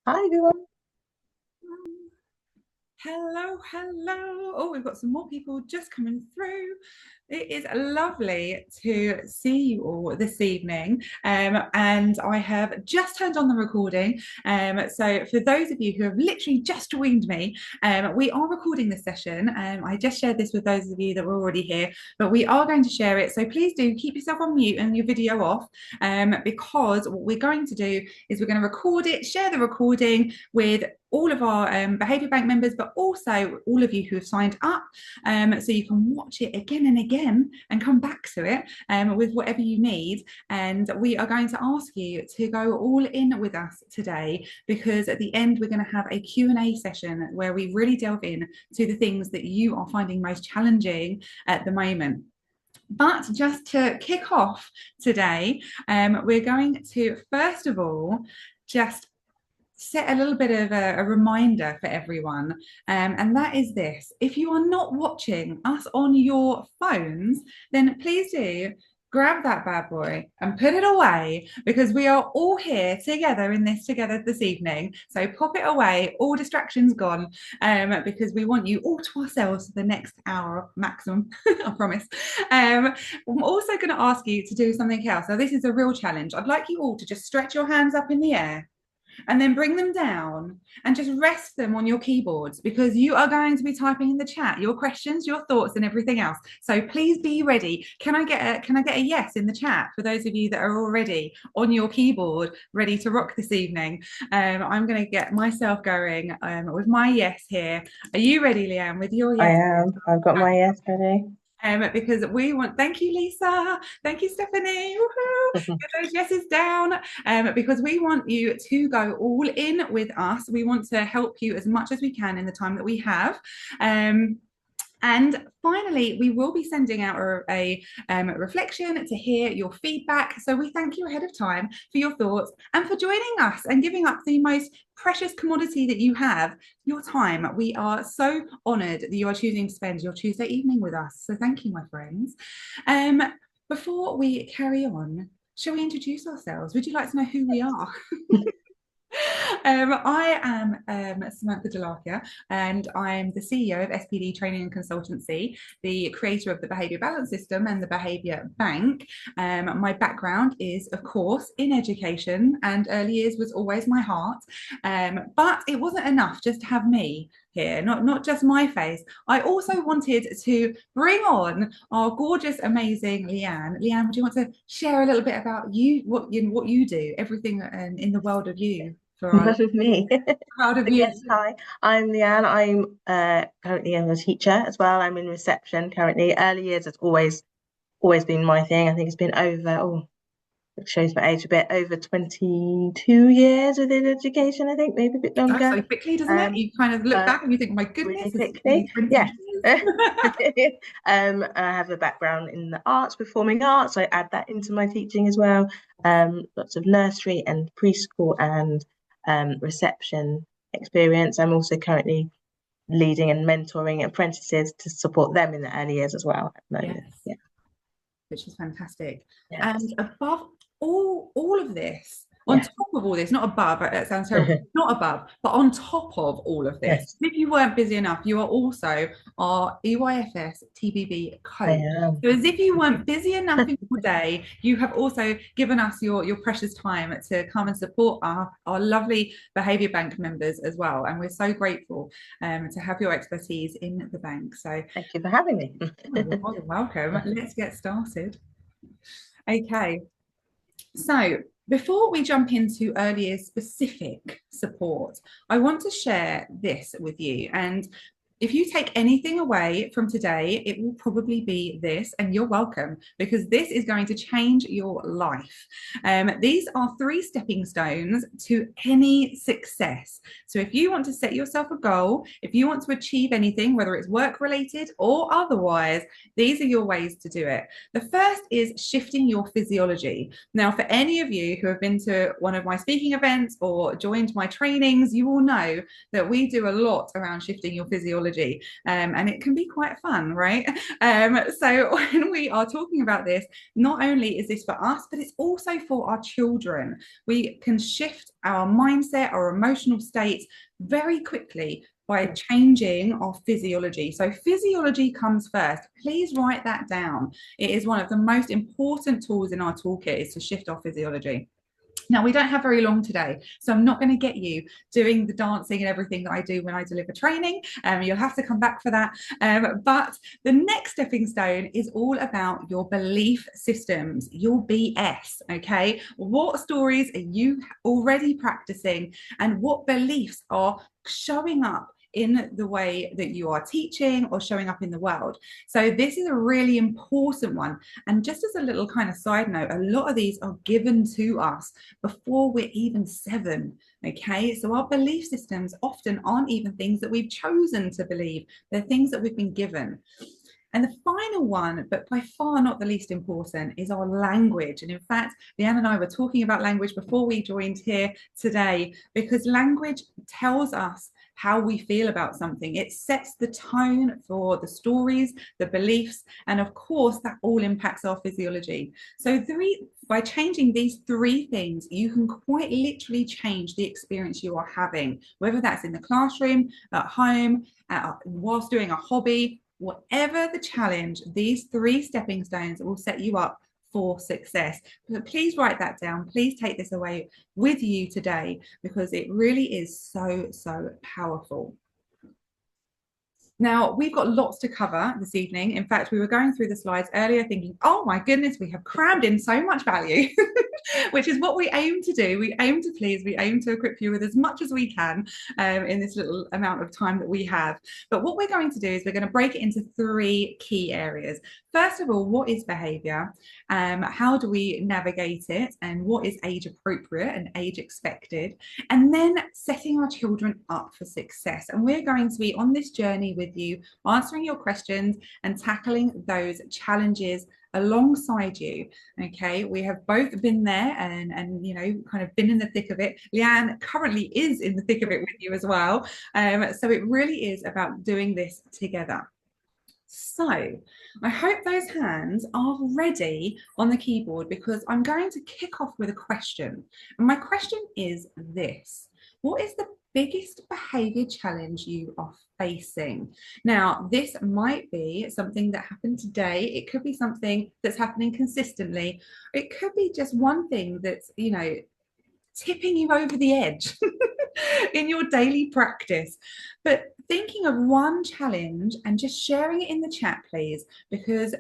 Hi everyone. Hello, hello. Oh, we've got some more people just coming through. It is lovely to see you all this evening. And I have just turned on the recording. So for those of you who have literally just joined me, we are recording this session. I just shared this with those of you that were already here, but we are going to share it. So please do keep yourself on mute and your video off, because what we're going to do is we're going to record it, share the recording with all of our Behaviour Bank members, but also all of you who have signed up, so you can watch it again and again and come back to it with whatever you need. And we are going to ask you to go all in with us today, because at the end we're going to have a Q&A session where we really delve in to the things that you are finding most challenging at the moment. But just to kick off today, we're going to first of all just set a little bit of a reminder for everyone, and that is this: if you are not watching us on your phones, then please do grab that bad boy and put it away, because we are all here together in this together this evening. So pop it away, all distractions gone, because we want you all to ourselves for the next hour maximum. I promise. I'm also going to ask you to do something else. Now, this is a real challenge. I'd like you all to just stretch your hands up in the air and then bring them down and just rest them on your keyboards, because you are going to be typing in the chat your questions, your thoughts, and everything else. So please be ready. Can I get a yes in the chat for those of you that are already on your keyboard ready to rock this evening? I'm going to get myself going with my yes here. Are you ready, Leanne, with your I yes? am. I've got my yes ready. Because we want, thank you, Lisa, thank you, Stephanie. Woohoo! Get those yeses down, because we want you to go all in with us. We want to help you as much as we can in the time that we have. And finally, we will be sending out a reflection to hear your feedback. So we thank you ahead of time for your thoughts and for joining us and giving up the most precious commodity that you have, your time. We are so honoured that you are choosing to spend your Tuesday evening with us. So thank you, my friends. Before we carry on, shall we introduce ourselves? Would you like to know who we are? I am Samantha Delakia, and I'm the CEO of SPD Training and Consultancy, the creator of the Behaviour Balance System and the Behaviour Bank. My background is, of course, in education, and early years was always my heart. But it wasn't enough just to have me here, not just my face. I also wanted to bring on our gorgeous, amazing Leanne. Leanne, would you want to share a little bit about you, what you do, everything in the world of you? For our With me. proud of But you. yes, hi. I'm Leanne. I'm currently a teacher as well. I'm in reception currently. Early years has always been my thing. I think it's been over, it shows my age a bit, over 22 years within education, I think, maybe a bit It goes longer. so quickly, doesn't it? Um, You kind of look but back and you think, my goodness, really it's quickly. nearly 20 Yes. years. I have a background in the arts, performing arts. So I add that into my teaching as well. Lots of nursery and preschool and reception experience. I'm also currently leading and mentoring apprentices to support them in the early years as well at the moment. Yes, Yeah. which is fantastic. Yes. And above all of this, on Yeah. top of all this, not above, that sounds terrible, not above, but on top of all of this, Yes, if you weren't busy enough, you are also our EYFS TBB I coach. am. So as if you weren't busy enough in your day, you have also given us your precious time to come and support our lovely Behaviour Bank members as well. And we're so grateful to have your expertise in the bank. So Thank you for having me. you're more than welcome. Let's get started. Okay, so before we jump into earlier specific support, I want to share this with you. And if you take anything away from today, it will probably be this, and you're welcome, because this is going to change your life. These are 3 stepping stones to any success. So if you want to set yourself a goal, if you want to achieve anything, whether it's work related or otherwise, these are your ways to do it. The first is shifting your physiology. Now, for any of you who have been to one of my speaking events or joined my trainings, you will know that we do a lot around shifting your physiology physiology, and it can be quite fun, right? So when we are talking about this, not only is this for us, but it's also for our children. We can shift our mindset, our emotional states very quickly by changing our physiology. So physiology comes first. Please write that down. It is one of the most important tools in our toolkit, is to shift our physiology. Now, we don't have very long today, so I'm not going to get you doing the dancing and everything that I do when I deliver training. You'll have to come back for that. But the next stepping stone is all about your belief systems, your BS, okay? What stories are you already practicing, and what beliefs are showing up in the way that you are teaching or showing up in the world? So this is a really important one. And just as a little kind of side note, a lot of these are given to us before we're even 7. Okay, so our belief systems often aren't even things that we've chosen to believe. They're things that we've been given. And the final one, but by far not the least important, is our language. And in fact, Leanne and I were talking about language before we joined here today, because language tells us how we feel about something. It sets the tone for the stories, the beliefs, and of course, that all impacts our physiology. So by changing these 3 things, you can quite literally change the experience you are having, whether that's in the classroom, at home, whilst doing a hobby. Whatever the challenge, these 3 stepping stones will set you up for success. So please write that down. Please take this away with you today, because it really is so, so powerful. Now, we've got lots to cover this evening. In fact, we were going through the slides earlier thinking, oh my goodness, we have crammed in so much value, which is what we aim to do. We aim to please, we aim to equip you with as much as we can in this little amount of time that we have. But what we're going to do is we're going to break it into 3 key areas. First of all, what is behaviour? How do we navigate it? And what is age appropriate and age expected? And then setting our children up for success. And we're going to be on this journey with you, answering your questions and tackling those challenges alongside you. Okay, we have both been there and you know, kind of been in the thick of it. Leanne currently is in the thick of it with you as well. So it really is about doing this together. So I hope those hands are ready on the keyboard, because I'm going to kick off with a question. And my question is this: what is the biggest behavior challenge you are facing? Now, this might be something that happened today. It could be something that's happening consistently. It could be just one thing that's, you know, tipping you over the edge in your daily practice. But thinking of one challenge and just sharing it in the chat, please, because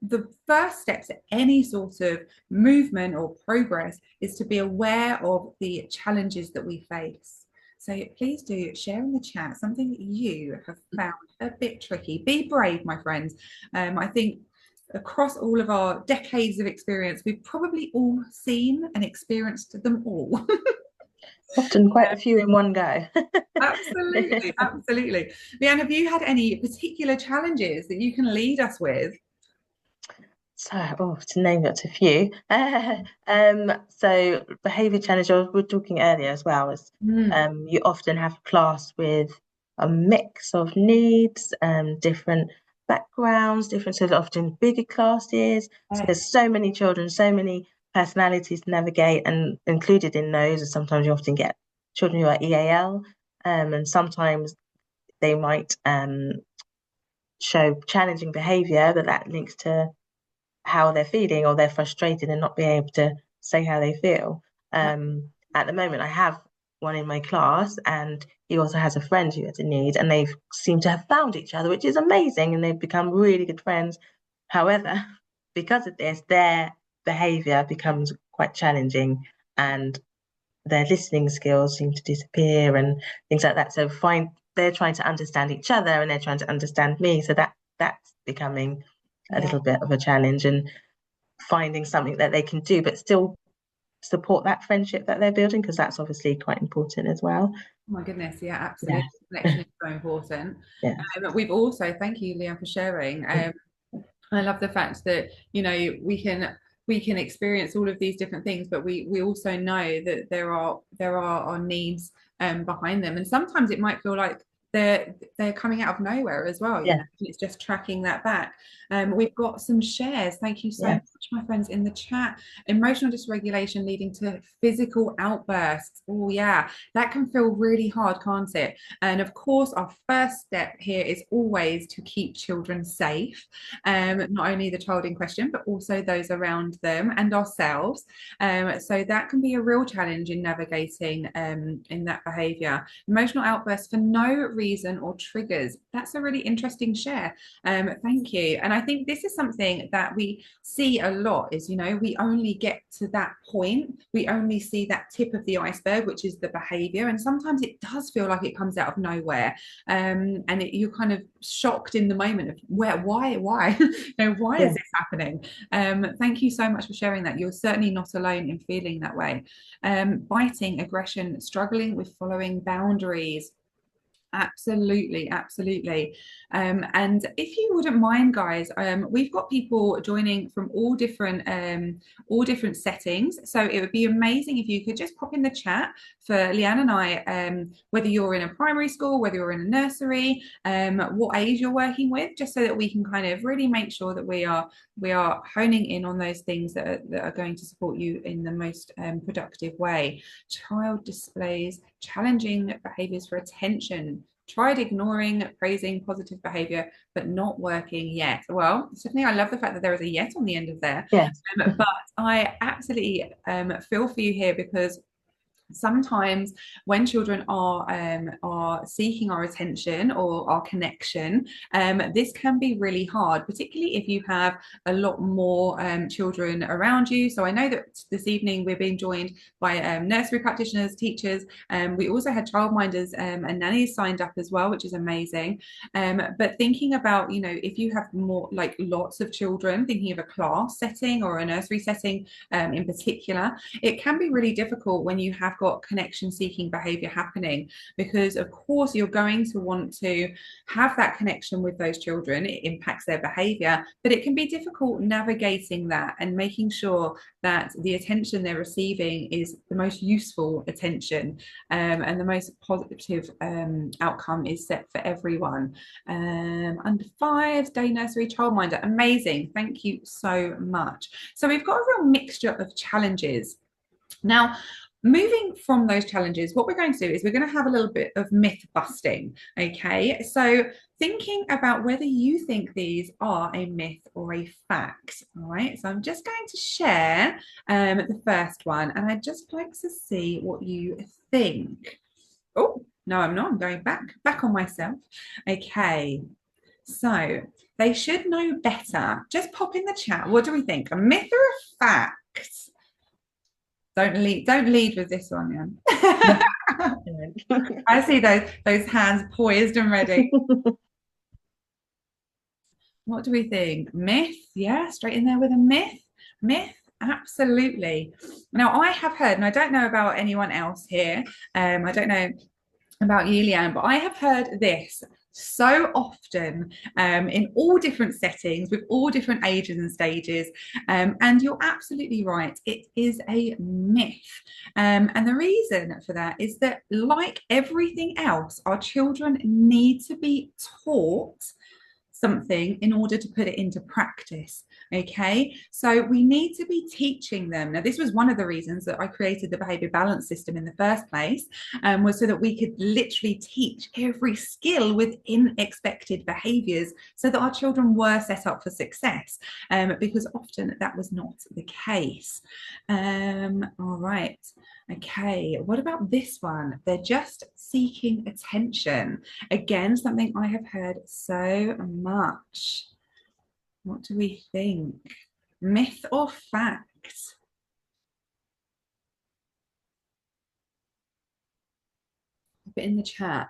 the first steps to any sort of movement or progress is to be aware of the challenges that we face. So please do share in the chat something that you have found a bit tricky. Be brave, my friends. I think across all of our decades of experience, we've probably all seen and experienced them all. Often quite a few in one go. Absolutely, absolutely. Leanne, have you had any particular challenges that you can lead us with? So, to name it a few. So behaviour challenge, we were talking earlier as well, is you often have a class with a mix of needs, different backgrounds, so often bigger classes. So there's so many children, so many personalities to navigate, and included in those, and sometimes you often get children who are EAL, and sometimes they might show challenging behaviour, but that links to how they're feeling, or they're frustrated and not being able to say how they feel. At the moment, I have one in my class, and he also has a friend who has a need, and they seem to have found each other, which is amazing, and they've become really good friends. However, because of this, their behaviour becomes quite challenging, and their listening skills seem to disappear and things like that. So they're trying to understand each other, and they're trying to understand me. So that's becoming a little bit of a challenge, and finding something that they can do but still support that friendship that they're building, because that's obviously quite important as well. Oh my goodness, yeah, absolutely. Connection is so important. Yeah. We've also, thank you, Leanne, for sharing. I love the fact that, you know, we can experience all of these different things, but we also know that there are our needs behind them, and sometimes it might feel like they're coming out of nowhere as well. You Yeah. know, it's just tracking that back. We've got some shares. Thank you so Yeah. much, my friends, in the chat. Emotional dysregulation leading to physical outbursts. Oh yeah, that can feel really hard, can't it? And of course, our first step here is always to keep children safe, not only the child in question, but also those around them and ourselves. So that can be a real challenge in navigating in that behavior. Emotional outbursts for no reason or triggers. That's a really interesting share. Thank you. And I think this is something that we see a lot is, you know, we only get to that point. We only see that tip of the iceberg, which is the behavior. And sometimes it does feel like it comes out of nowhere. You're kind of shocked in the moment of why, you know, why is this happening? Thank you so much for sharing that. You're certainly not alone in feeling that way. Biting, aggression, struggling with following boundaries. Absolutely, absolutely. And if you wouldn't mind, guys, we've got people joining from all different settings. So it would be amazing if you could just pop in the chat for Leanne and I, whether you're in a primary school, whether you're in a nursery, what age you're working with, just so that we can kind of really make sure that we are honing in on those things that are going to support you in the most productive way. Child displays challenging behaviors for attention. Tried ignoring praising positive behavior, but not working yet. Well, Stephanie, I love the fact that there is a yet on the end of there. Yes. But I absolutely feel for you here, because sometimes when children are seeking our attention or our connection, this can be really hard, particularly if you have a lot more children around you. So I know that this evening we're being joined by nursery practitioners, teachers, we also had childminders and nannies signed up as well, which is amazing. But thinking about, you know, if you have more, like lots of children, thinking of a class setting or a nursery setting in particular, it can be really difficult when you have got connection seeking behavior happening, because of course you're going to want to have that connection with those children. It impacts their behavior, but it can be difficult navigating that and making sure that the attention they're receiving is the most useful attention, and the most positive outcome is set for everyone. Under 5, day nursery childminder, amazing, thank you so much. So we've got a real mixture of challenges. Now, moving from those challenges, what we're going to do is we're going to have a little bit of myth busting. Okay, so thinking about whether you think these are a myth or a fact. All right, so I'm just going to share the first one, and I'd just like to see what you think. Oh, no, I'm not. I'm going back on myself. Okay, so they should know better. Just pop in the chat. What do we think? A myth or a fact? Don't lead with this one, Jan. I see those hands poised and ready. What do we think? Myth? Yeah, straight in there with a myth. Myth, absolutely. Now I have heard, and I don't know about anyone else here. I don't know about you, Leanne, but I have heard this so often in all different settings with all different ages and stages, and you're absolutely right, it is a myth, and the reason for that is that, like everything else, our children need to be taught something in order to put it into practice. Okay, so we need to be teaching them. Now, this was one of the reasons that I created the behavior balance system in the first place, was so that we could literally teach every skill within expected behaviors so that our children were set up for success, because often that was not the case. All right. Okay, what about this one? They're just seeking attention. Again, something I have heard so much. What do we think? Myth or fact? Put it in the chat.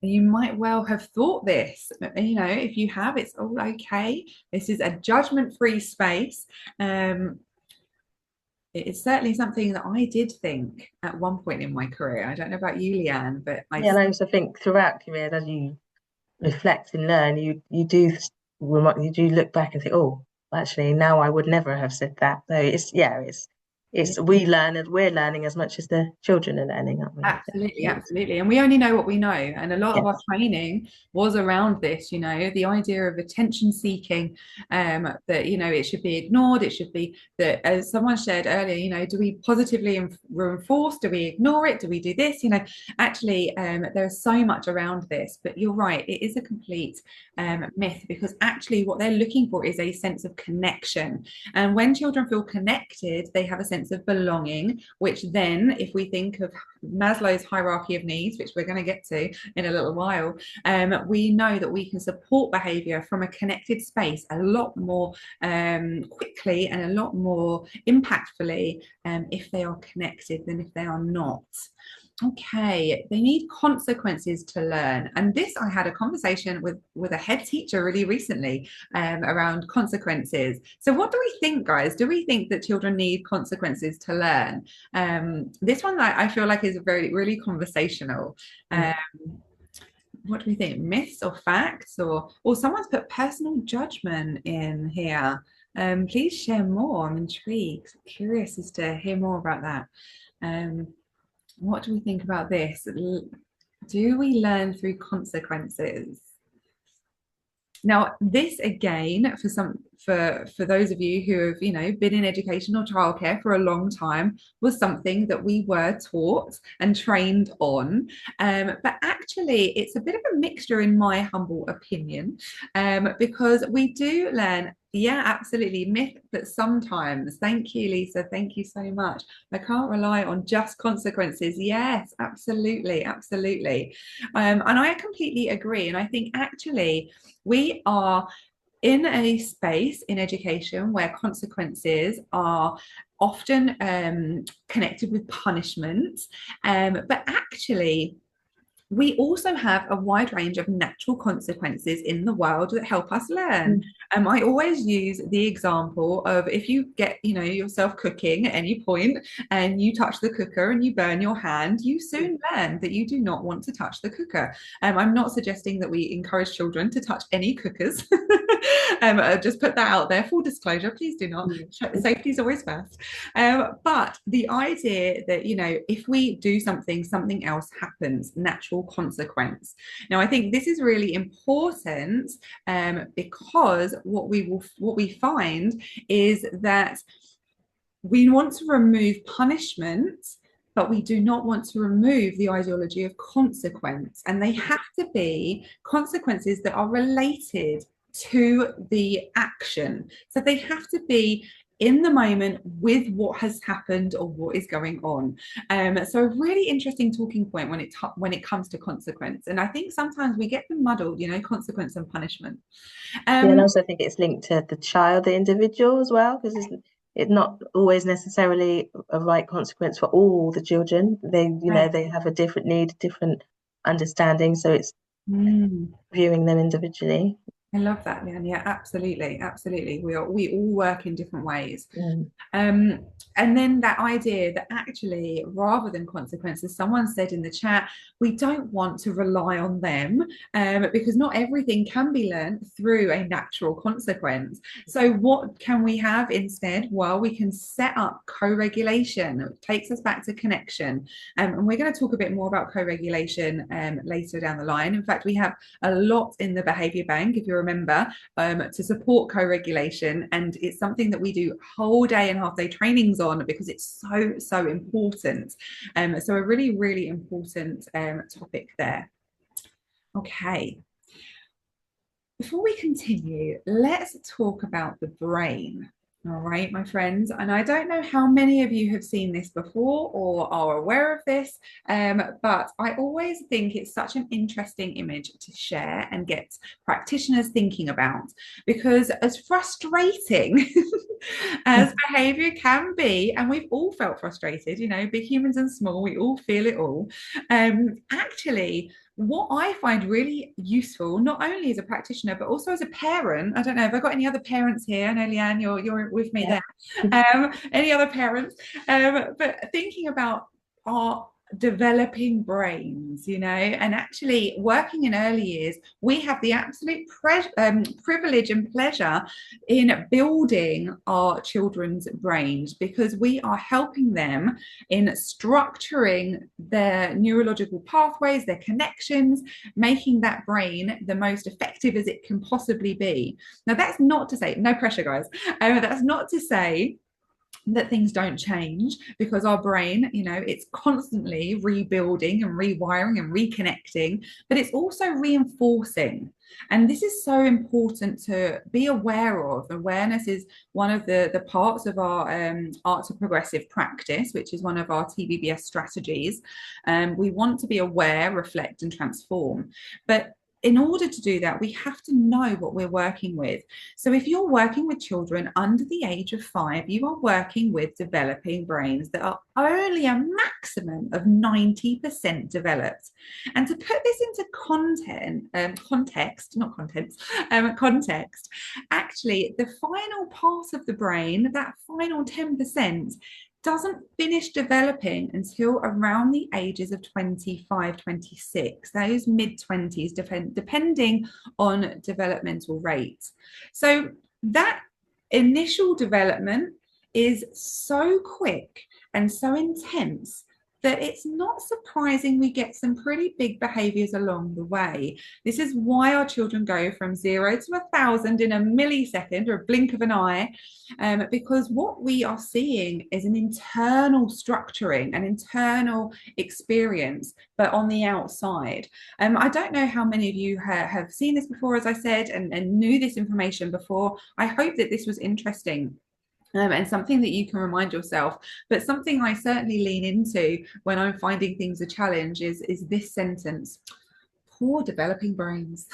You might well have thought this, you know, if you have, it's all okay. This is a judgment-free space. It is certainly something that I did think at one point in my career. I don't know about you, Leanne, but Yeah, and I also think throughout career, as you reflect and learn, you do look back and think, oh, actually, now I would never have said that. So it's it's we're learning as much as the children are learning, aren't we? Absolutely, absolutely. And we only know what we know. And a lot of our Yes. training was around this, the idea of attention seeking, that, it should be ignored. It should be that, as someone shared earlier, do we positively reinforce? Do we ignore it? Do we do this? Actually, there's so much around this. But you're right, it is a complete myth, because actually what they're looking for is a sense of connection. And when children feel connected, they have a sense of belonging, which then, if we think of Maslow's hierarchy of needs, which we're going to get to in a little while, we know that we can support behavior from a connected space a lot more quickly and a lot more impactfully if they are connected than if they are not. Okay, they need consequences to learn. And this, I had a conversation with a head teacher really recently around consequences. So what do we think, guys? Do we think that children need consequences to learn? This one I feel like is really conversational. What do we think? Myths or facts? Or someone's put personal judgment in here. Please share more. I'm intrigued, curious as to hear more about that. What do we think about this? Do we learn through consequences? Now, this again, for those of you who have been in education or childcare for a long time, was something that we were taught and trained on. But actually, it's a bit of a mixture, in my humble opinion, because we do learn. Yeah, absolutely. Myth, but sometimes. Thank you, Lisa. Thank you so much. I can't rely on just consequences. Yes, absolutely, absolutely. And I completely agree. And I think actually we are in a space in education where consequences are often connected with punishment, but actually we also have a wide range of natural consequences in the world that help us learn. I always use the example of, if you get yourself cooking at any point and you touch the cooker and you burn your hand, you soon learn that you do not want to touch the cooker. I'm not suggesting that we encourage children to touch any cookers. Just put that out there, full disclosure, please do not. Safety is always first. But the idea that if we do something else happens, natural consequence. Now, I think this is really important, because what we find is that we want to remove punishment, but we do not want to remove the ideology of consequence. And they have to be consequences that are related to the action. So they have to be in the moment with what has happened or what is going on. So a really interesting talking point when it comes to consequence. And I think sometimes we get them muddled, consequence and punishment. And I also think it's linked to the child, the individual as well, because it's not always necessarily a right consequence for all the children. They have a different need, different understanding. So it's viewing them individually. I love that, Leanne. Yeah, absolutely, absolutely. We all work in different ways. And then that idea that actually, rather than consequences, someone said in the chat, we don't want to rely on them, because not everything can be learned through a natural consequence. So what can we have instead? Well, we can set up co-regulation. It takes us back to connection. And we're going to talk a bit more about co-regulation later down the line. In fact, we have a lot in the Behaviour Bank, if you remember, to support co-regulation. And it's something that we do whole day and half day trainings on, because it's so important. So a really important topic there. Okay, before we continue, let's talk about the brain. All right, my friends, and I don't know how many of you have seen this before or are aware of this, but I always think it's such an interesting image to share and get practitioners thinking about, because as frustrating as behavior can be, and we've all felt frustrated, big humans and small, we all feel it all, actually what I find really useful, not only as a practitioner, but also as a parent. I don't know if I've got any other parents here. I know, Leanne, you're with me there. Any other parents? But thinking about our developing brains, and actually working in early years, we have the absolute privilege and pleasure in building our children's brains, because we are helping them in structuring their neurological pathways, their connections, making that brain the most effective as it can possibly be. Now, that's not to say, no pressure, guys, that's not to say that things don't change, because our brain, it's constantly rebuilding and rewiring and reconnecting, but it's also reinforcing. And this is so important to be aware of. Awareness is one of the parts of our Art of Progressive Practice, which is one of our TBBS strategies. We want to be aware, reflect, and transform. But in order to do that, we have to know what we're working with. So if you're working with children under the age of 5, you are working with developing brains that are only a maximum of 90% developed. And to put this into context, actually, the final part of the brain, that final 10%, doesn't finish developing until around the ages of 25, 26, those mid-20s, depending on developmental rate. So that initial development is so quick and so intense that it's not surprising we get some pretty big behaviors along the way. This is why our children go from 0 to 1,000 in a millisecond or a blink of an eye, because what we are seeing is an internal structuring, an internal experience, but on the outside. I don't know how many of you have seen this before, as I said, and knew this information before. I hope that this was interesting. And something that you can remind yourself. But something I certainly lean into when I'm finding things a challenge is this sentence: poor developing brains.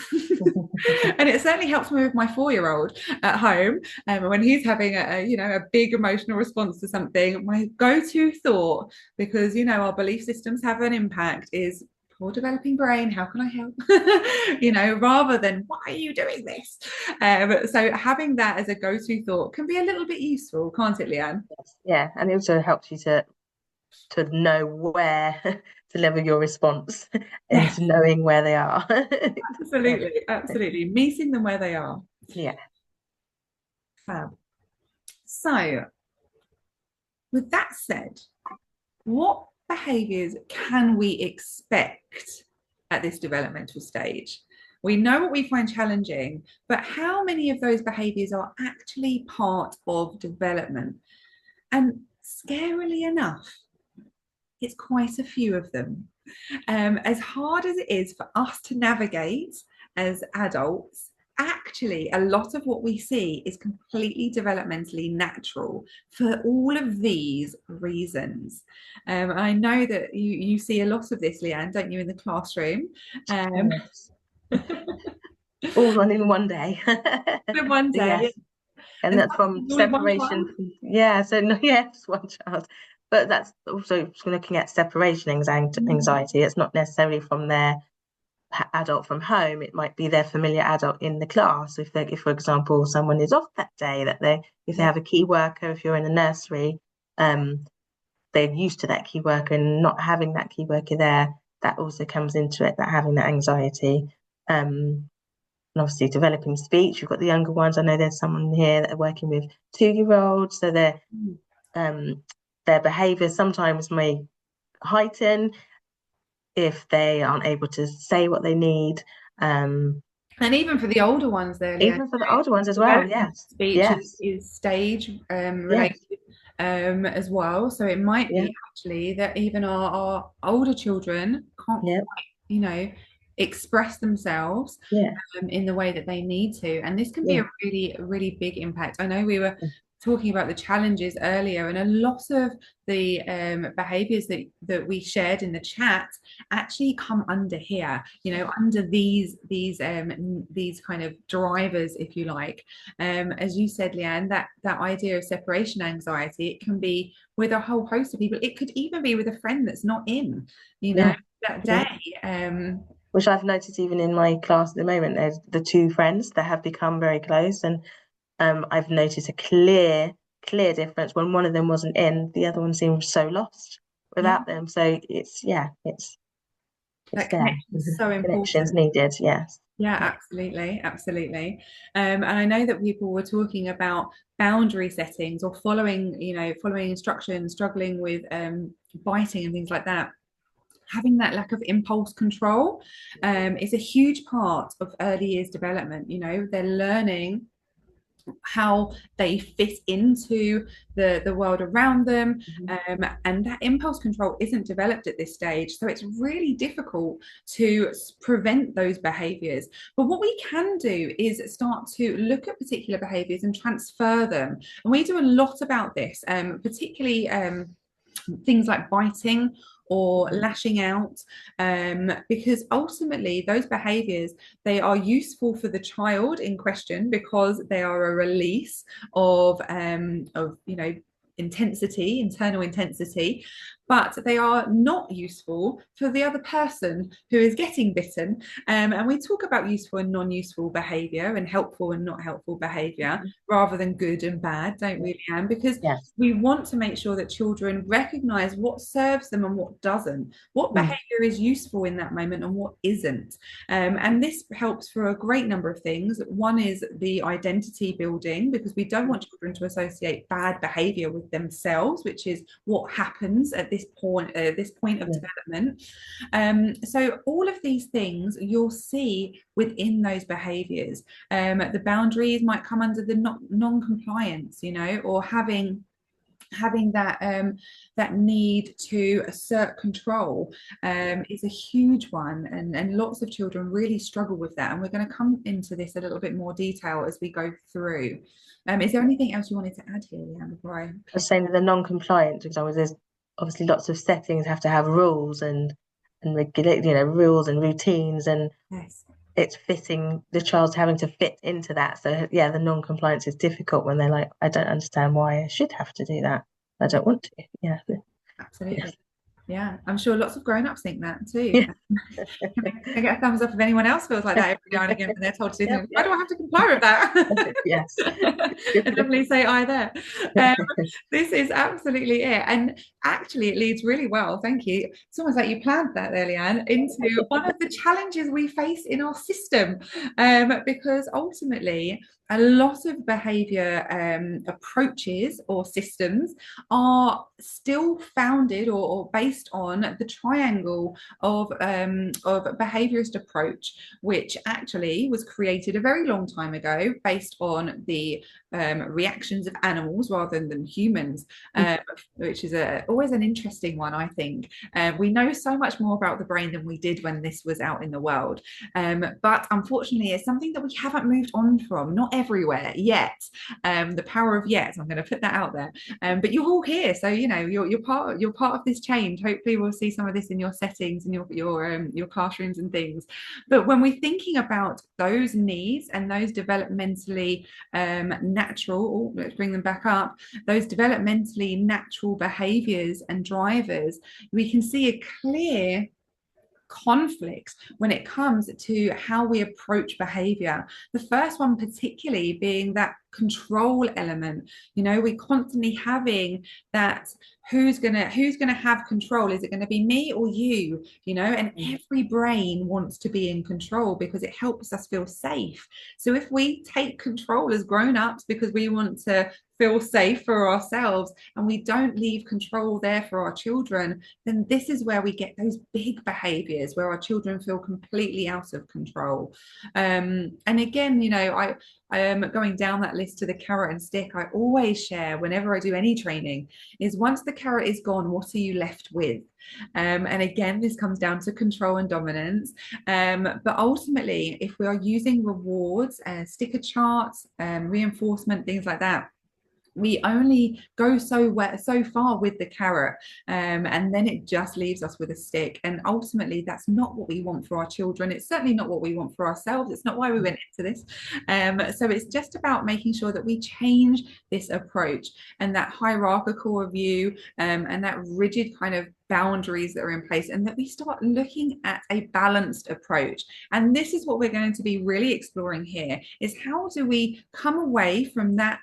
And it certainly helps me with my 4-year-old at home, when he's having a big emotional response to something. My go-to thought, because our belief systems have an impact, is poor developing brain, how can I help? Rather than why are you doing this? So having that as a go-to thought can be a little bit useful, can't it, Leanne? Yes. Yeah, and it also helps you to know where to level your response Yes, into knowing where they are. absolutely meeting them where they are. Yeah. Fab. So with that said, what behaviors can we expect at this developmental stage? We know what we find challenging, but how many of those behaviors are actually part of development? And scarily enough, it's quite a few of them. As hard as it is for us to navigate as adults, actually a lot of what we see is completely developmentally natural for all of these reasons. I know that you see a lot of this, Leanne, don't you, in the classroom? Yes. All run in one day. One day. Yes. And And that's from all in one separation. class. Yeah, so no, yes, one child. But that's also looking at separation anxiety. It's not necessarily from their adult from home. It might be their familiar adult in the class. If for example, someone is off that day, if they have a key worker, if you're in a nursery, they're used to that key worker, and not having that key worker there, that also comes into it, that having that anxiety. And obviously developing speech. We've got the younger ones. I know there's someone here that are working with 2-year-olds, so their behaviour sometimes may heighten if they aren't able to say what they need. And even for the older ones there, Leanne, Even for the older ones as well. development Yes, speech yes, is stage yes, related, as well. So it might yeah, be actually that even our older children can't yeah, quite, express themselves yeah, in the way that they need to. And this can be yeah, a really big impact. I know we were talking about the challenges earlier, and a lot of the behaviors that we shared in the chat actually come under here, under these kind of drivers, if you like. As you said, Leanne, that idea of separation anxiety, it can be with a whole host of people. It could even be with a friend that's not in, yeah, that yeah. day. Which I've noticed even in my class at the moment. There's the 2 friends that have become very close, and I've noticed a clear difference. When one of them wasn't in, the other one seemed so lost. without them. So it's That there. connection is so Connections important. needed, yes. Yeah, absolutely, absolutely. And I know that people were talking about boundary settings or following, following instructions, struggling with biting and things like that. Having that lack of impulse control is a huge part of early years development. They're learning how they fit into the world around them, and that impulse control isn't developed at this stage, so it's really difficult to prevent those behaviors. But what we can do is start to look at particular behaviors and transfer them, and we do a lot about this, particularly things like biting or lashing out, because ultimately those behaviors, they are useful for the child in question because they are a release of intensity, internal intensity, but they are not useful for the other person who is getting bitten. And we talk about useful and non-useful behavior and helpful and not helpful behavior rather than good and bad, don't we, Leanne? Because Yes. we want to make sure that children recognize what serves them and what doesn't, what behavior is useful in that moment and what isn't. And this helps for a great number of things. One is the identity building, because we don't want children to associate bad behavior with themselves, which is what happens at this point of development. So all of these things you'll see within those behaviors. The boundaries might come under the non-compliance, or having that need to assert control is a huge one, and lots of children really struggle with that, and we're going to come into this a little bit more detail as we go through. Is there anything else you wanted to add here, Leanne, before I was saying that the non-compliant, for example, there's obviously lots of settings have to have rules and regulate, rules and routines, and yes. it's fitting the child's having to fit into that. So yeah, the non-compliance is difficult when they're like, I don't understand why I should have to do that. I don't want to. Yeah. Absolutely. Yes. Yeah, I'm sure lots of grown-ups think that too. Yeah. Can I get a thumbs up if anyone else feels like that every now and again when they're told to do Yep, something? Why yep. do I have to comply with that? Yes. I definitely say I there. This is absolutely it. And actually, it leads really well, thank you. It's almost like you planned that there, Leanne, into one of the challenges we face in our system. Because ultimately, a lot of behavior approaches or systems are still founded or based on the triangle of behaviorist approach, which actually was created a very long time ago based on the reactions of animals rather than humans, which is always an interesting one, I think. We know so much more about the brain than we did when this was out in the world, but unfortunately it's something that we haven't moved on from, not everywhere yet. The power of yet, I'm going to put that out there, but you're all here, so you're part of this change. Hopefully we'll see some of this in your settings and your classrooms and things. But when we're thinking about those needs and those developmentally natural, let's bring them back up, those developmentally natural behaviors and drivers, we can see a clear conflicts when it comes to how we approach behavior. The first one particularly being that control element. We're constantly having that, who's gonna have control? Is it going to be me or you? And every brain wants to be in control because it helps us feel safe. So if we take control as grown-ups because we want to feel safe for ourselves and we don't leave control there for our children, then this is where we get those big behaviors where our children feel completely out of control. And again, I am going down that list to the carrot and stick. I always share whenever I do any training is, once the carrot is gone, what are you left with? And again, this comes down to control and dominance. But ultimately, if we are using rewards, sticker charts, reinforcement, things like that, we only go so far with the carrot, and then it just leaves us with a stick. And ultimately, that's not what we want for our children. It's certainly not what we want for ourselves. It's not why we went into this. So it's just about making sure that we change this approach and that hierarchical view, and that rigid kind of boundaries that are in place, and that we start looking at a balanced approach. And this is what we're going to be really exploring here, is how do we come away from that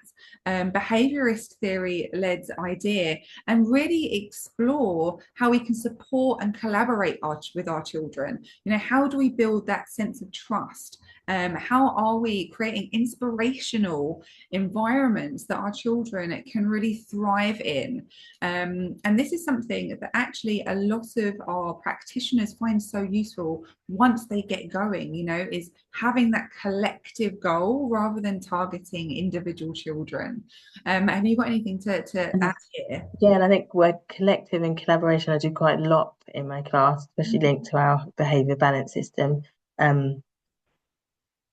behaviorist theory led idea and really explore how we can support and collaborate with our children. How do we build that sense of trust? How are we creating inspirational environments that our children can really thrive in? And this is something that actually a lot of our practitioners find so useful once they get going, is having that collective goal rather than targeting individual children. Have you got anything to add here? Yeah, and I think word collective and collaboration I do quite a lot in my class, especially linked to our behaviour balance system.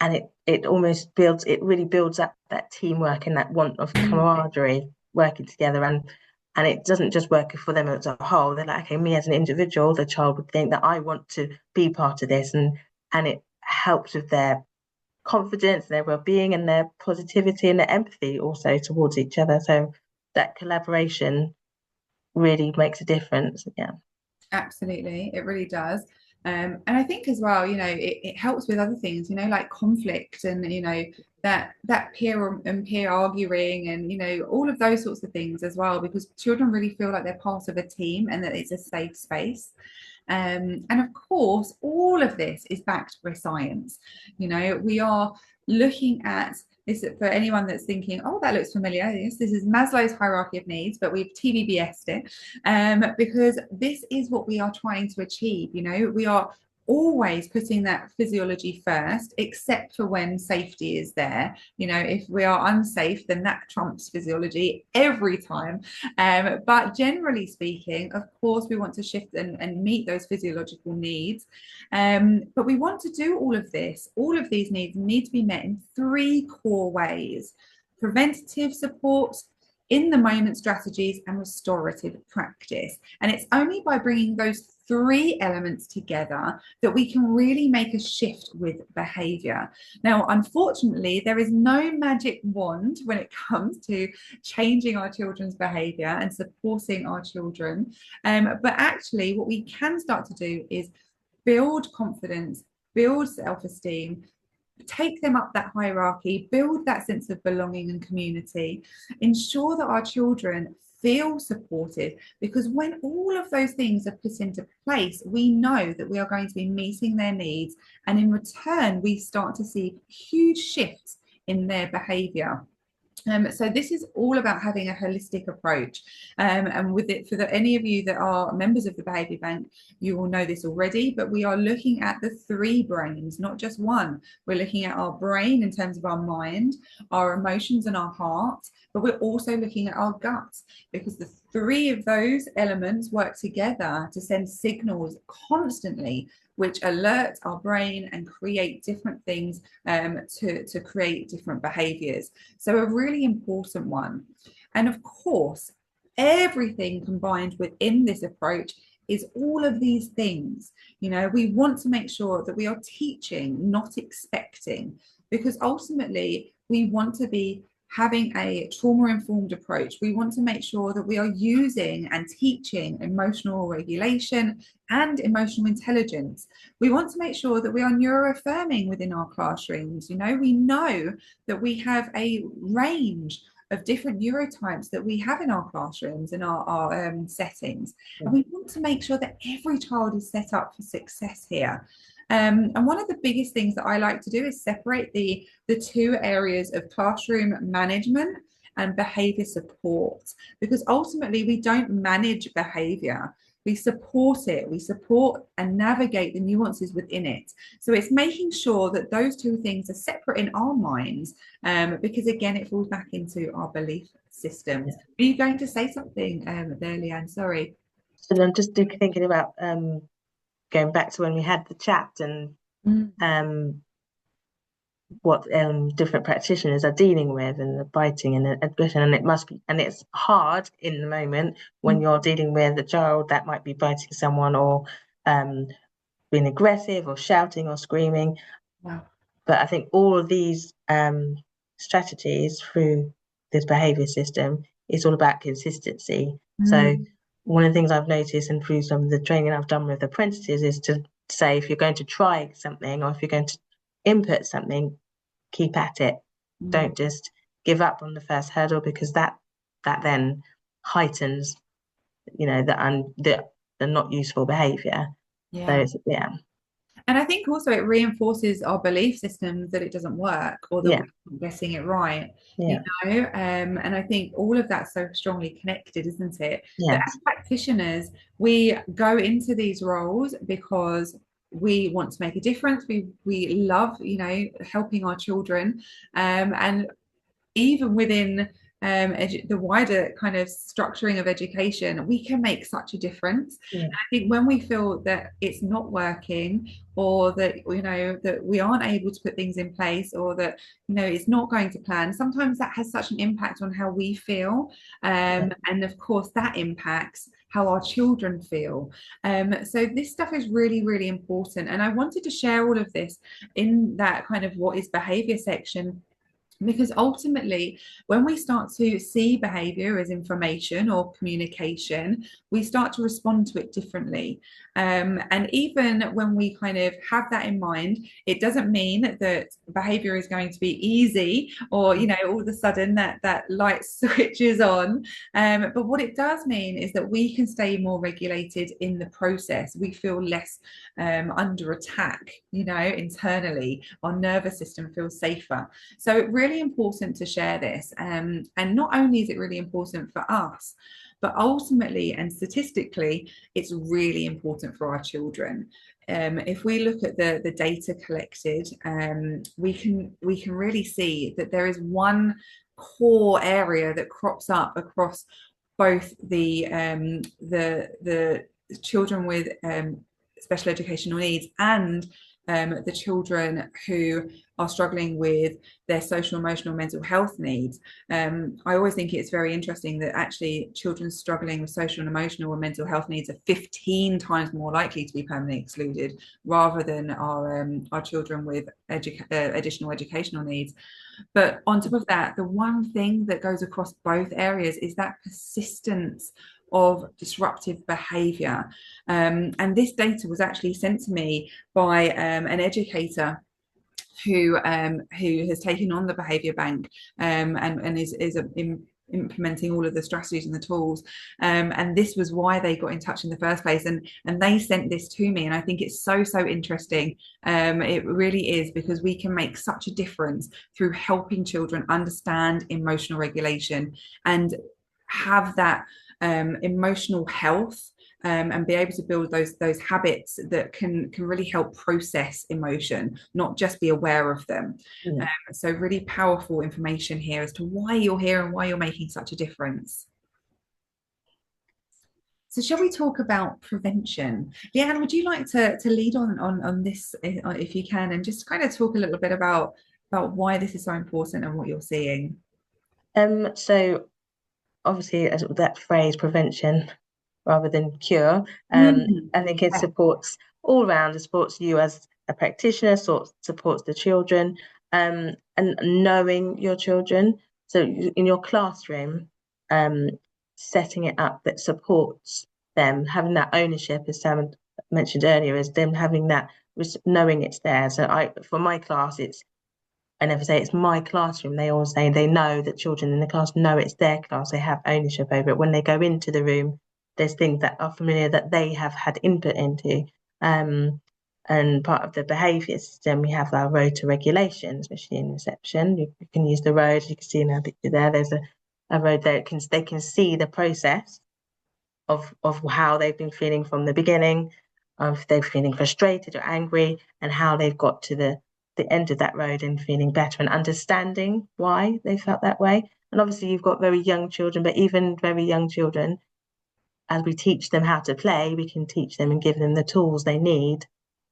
And it almost builds, it really builds up that teamwork and that want of camaraderie working together. And it doesn't just work for them as a whole. They're like, okay, me as an individual, the child would think that I want to be part of this, and it helps with their confidence, their well-being, and their positivity and their empathy also towards each other. So that collaboration really makes a difference. Yeah. Absolutely, it really does. And I think as well, it helps with other things, like conflict and, that peer and peer arguing and, all of those sorts of things as well, because children really feel like they're part of a team and that it's a safe space. And of course, all of this is backed by science. We are looking at this for anyone that's thinking, oh, that looks familiar. Yes, this is Maslow's hierarchy of needs, but we've TBBS'd it because this is what we are trying to achieve. We are always putting that physiology first, except for when safety is there. If we are unsafe, then that trumps physiology every time. But generally speaking, of course, we want to shift and meet those physiological needs. But we want to do all of this. All of these needs need to be met in 3 core ways: preventative support, in the moment strategies, and restorative practice. And it's only by bringing those 3 elements together that we can really make a shift with behavior. Now, unfortunately, there is no magic wand when it comes to changing our children's behavior and supporting our children. But actually, what we can start to do is build confidence, build self-esteem, take them up that hierarchy, build that sense of belonging and community, ensure that our children feel supported, because when all of those things are put into place, we know that we are going to be meeting their needs, and in return we start to see huge shifts in their behavior. So this is all about having a holistic approach, and with it, for any of you that are members of the Behaviour Bank, you will know this already, but we are looking at the 3 brains, not just one. We're looking at our brain in terms of our mind, our emotions and our heart, but we're also looking at our guts, because the 3 of those elements work together to send signals constantly which alert our brain and create different things to create different behaviors. So a really important one. And of course, everything combined within this approach is all of these things. We want to make sure that we are teaching, not expecting, because ultimately we want to be having a trauma-informed approach. We want to make sure that we are using and teaching emotional regulation and emotional intelligence. We want to make sure that we are neuroaffirming within our classrooms. We know that we have a range of different neurotypes that we have in our classrooms and our settings. And we want to make sure that every child is set up for success here. And one of the biggest things that I like to do is separate the 2 areas of classroom management and behavior support, because ultimately we don't manage behavior, we support it, we support and navigate the nuances within it. So it's making sure that those 2 things are separate in our minds, because again, it falls back into our belief systems. Are you going to say something there, Leanne? Sorry. So I'm just thinking about going back to when we had the chat and what different practitioners are dealing with, and the biting and the aggression, and it's hard in the moment when you're dealing with a child that might be biting someone or being aggressive or shouting or screaming. Wow. But I think all of these strategies through this behavior system is all about consistency. So one of the things I've noticed and through some of the training I've done with apprentices is to say, if you're going to try something or if you're going to input something, keep at it. Don't just give up on the first hurdle, because that then heightens, the not useful behaviour. So Yeah. it's, yeah, And I think also it reinforces our belief systems that it doesn't work or that yeah, we're not getting it right, you yeah, know. And I think all of that's so strongly connected, isn't it? That as yes, practitioners, we go into these roles because we want to make a difference. We love, helping our children, and even within the wider kind of structuring of education, we can make such a difference. yeah, And I think when we feel that it's not working, or that that we aren't able to put things in place, or that it's not going to plan, sometimes that has such an impact on how we feel, yeah. and of course that impacts how our children feel. So this stuff is really, really important, and I wanted to share all of this in that kind of what is behavior section, because ultimately, when we start to see behavior as information or communication, we start to respond to it differently. And even when we kind of have that in mind, it doesn't mean that behavior is going to be easy, or, all of a sudden that light switches on. But what it does mean is that we can stay more regulated in the process. We feel less under attack, internally. Our nervous system feels safer. So it's really important to share this. And not only is it really important for us, but ultimately and statistically, it's really important for our children. If we look at the data collected, we can really see that there is one core area that crops up across both the children with special educational needs and the children who are struggling with their social, emotional, mental health needs. I always think it's very interesting that actually children struggling with social and emotional and mental health needs are 15 times more likely to be permanently excluded, rather than our children with additional educational needs. But on top of that, the one thing that goes across both areas is that persistence of disruptive behavior. And this data was actually sent to me by an educator who has taken on the Behaviour Bank, and is implementing all of the strategies and the tools. And this was why they got in touch in the first place. And they sent this to me. And I think it's so, so interesting. It really is, because we can make such a difference through helping children understand emotional regulation and have that emotional health, and be able to build those habits that can really help process emotion, not just be aware of them. Yeah. So really powerful information here as to why you're here and why you're making such a difference. So shall we talk about prevention? Leanne, would you like to lead on this, if you can, and just kind of talk a little bit about why this is so important and what you're seeing? So obviously, as that phrase, prevention rather than cure, Mm. I think it supports all round. It supports you as a practitioner, supports the children, and knowing your children. So in your classroom, um, setting it up that supports them, having that ownership, as Sam mentioned earlier, is them having that, knowing it's there. So for my class, I never say it's my classroom. They all say they know that children in the class know it's their class. They have ownership over it. When they go into the room, there's things that are familiar that they have had input into. Um, and part of the behaviour system, we have our road to regulation, especially in reception. You can use the road. You can see in our picture there. There's a road there. They can see the process of how they've been feeling from the beginning, of they're feeling frustrated or angry, and how they've got to the end of that road and feeling better and understanding why they felt that way. And obviously, you've got very young children, but even very young children, as we teach them how to play, we can teach them and give them the tools they need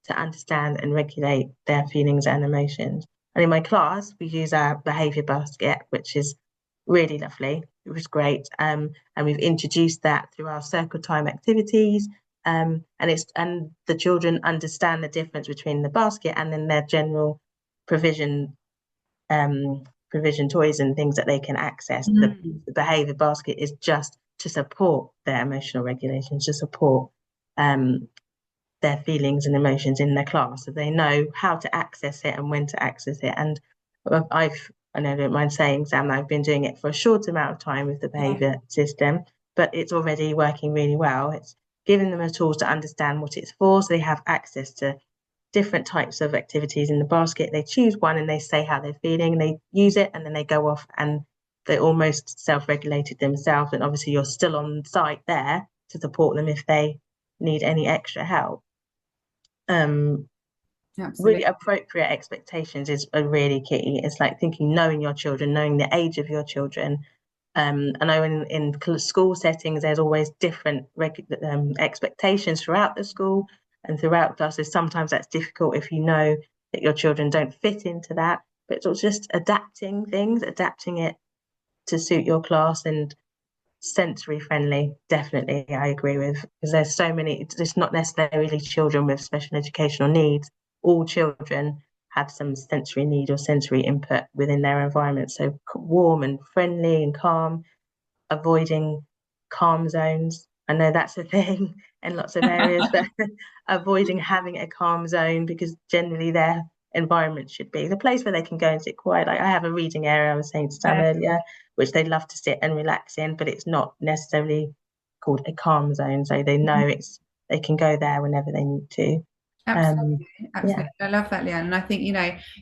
to understand and regulate their feelings and emotions. And in my class, we use our behaviour basket, which is really lovely. It was great. And we've introduced that through our circle time activities. And the children understand the difference between the basket and then their general provision provision toys and things that they can access. The behaviour basket is just to support their emotional regulation, to support their feelings and emotions in their class, so they know how to access it and when to access it. And I know I don't mind saying, Sam, I've been doing it for a short amount of time with the Yeah. behaviour system, but it's already working really well. It's giving them the tools to understand what it's for, so they have access to different types of activities in the basket. They choose one and they say how they're feeling, they use it, and then they go off and they're almost self-regulated themselves. And obviously you're still on site there to support them if they need any extra help. Really Absolutely. appropriate expectations is a really key. It's like thinking, knowing your children, knowing the age of your children. I know in school settings, there's always different expectations throughout the school and throughout classes. Sometimes that's difficult if you know that your children don't fit into that. But it's just adapting things, adapting it to suit your class, and sensory friendly. Definitely, I agree with, because there's so many. It's not necessarily children with special educational needs. All children have some sensory need or sensory input within their environment. So warm and friendly and calm, avoiding calm zones. I know that's a thing in lots of areas, but avoiding having a calm zone, because generally their environment should be the place where they can go and sit quiet. Like I have a reading area, I was saying to Sam Yeah. earlier, which they love to sit and relax in, but it's not necessarily called a calm zone. So they know they can go there whenever they need to. Um, Absolutely, yeah, absolutely. I love that, Leanne. And I think,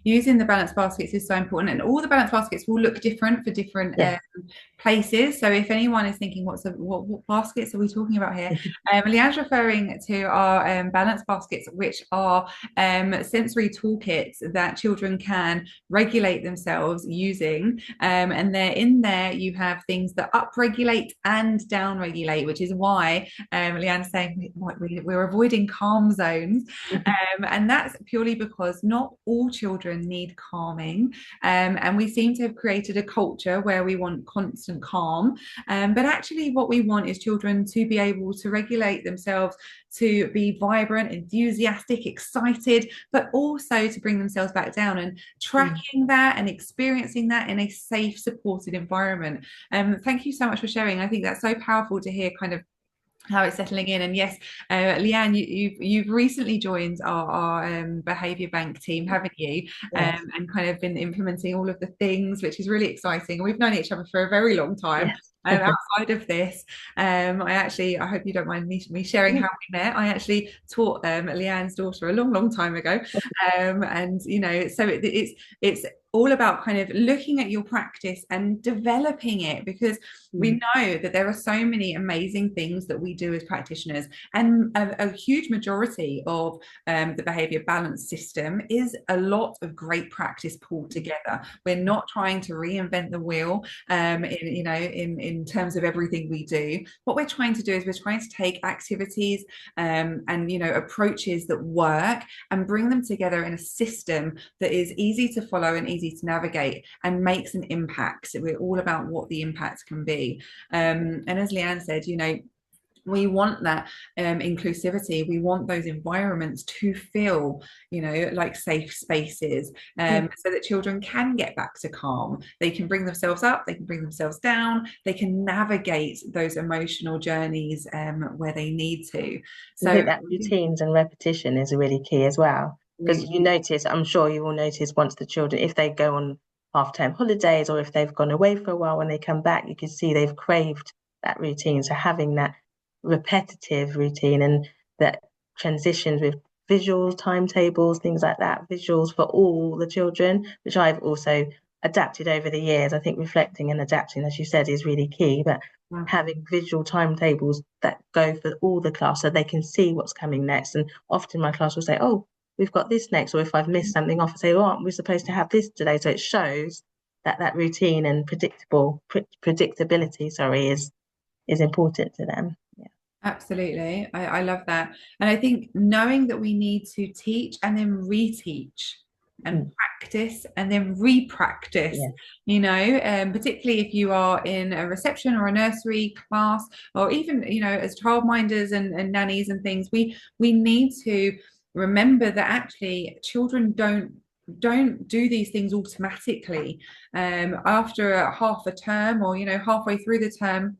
using the balance baskets is so important. And all the balance baskets will look different for different yes, places. So if anyone is thinking, what baskets are we talking about here? Leanne's referring to our balance baskets, which are sensory toolkits that children can regulate themselves using. And they're in there, you have things that upregulate and downregulate, which is why Leanne's saying we're avoiding calm zones. And that's purely because not all children need calming. And we seem to have created a culture where we want constant calm. But actually, what we want is children to be able to regulate themselves, to be vibrant, enthusiastic, excited, but also to bring themselves back down, and tracking that and experiencing that in a safe, supported environment. Thank you so much for sharing. I think that's so powerful to hear kind of how it's settling in. And yes, Leanne, you've recently joined our Behaviour Bank team, haven't you? yes, And kind of been implementing all of the things, which is really exciting. We've known each other for a very long time. yes. Outside of this, I hope you don't mind me sharing how we met. I actually taught Leanne's daughter a long time ago, and so it's all about kind of looking at your practice and developing it, because we know that there are so many amazing things that we do as practitioners, and a huge majority of the behavior balance system is a lot of great practice pulled together. We're not trying to reinvent the wheel in terms of everything we do. What we're trying to do is we're trying to take activities and approaches that work and bring them together in a system that is easy to follow and easy to navigate and makes an impact. So we're all about what the impact can be. And as Leanne said, we want that inclusivity. We want those environments to feel, like safe spaces, so that children can get back to calm. They can bring themselves up, they can bring themselves down, they can navigate those emotional journeys where they need to. I So think that routines and repetition is really key as well. Because you notice, I'm sure you will notice, once the children, if they go on half-term holidays or if they've gone away for a while, when they come back, you can see they've craved that routine. So having that repetitive routine, and that transitions with visual timetables, things like that, visuals for all the children, which I've also adapted over the years. I think reflecting and adapting, as you said, is really key, but having visual timetables that go for all the class so they can see what's coming next. And often my class will say, oh, we've got this next, or if I've missed something off, I say, oh, aren't we supposed to have this today? So it shows that routine and predictability, sorry, is important to them. Yeah. Absolutely. I love that. And I think knowing that we need to teach and then reteach and practice and then re-practice, particularly if you are in a reception or a nursery class, or even, as childminders and nannies and things, we need to remember that actually children don't do these things automatically. After half a term, or halfway through the term,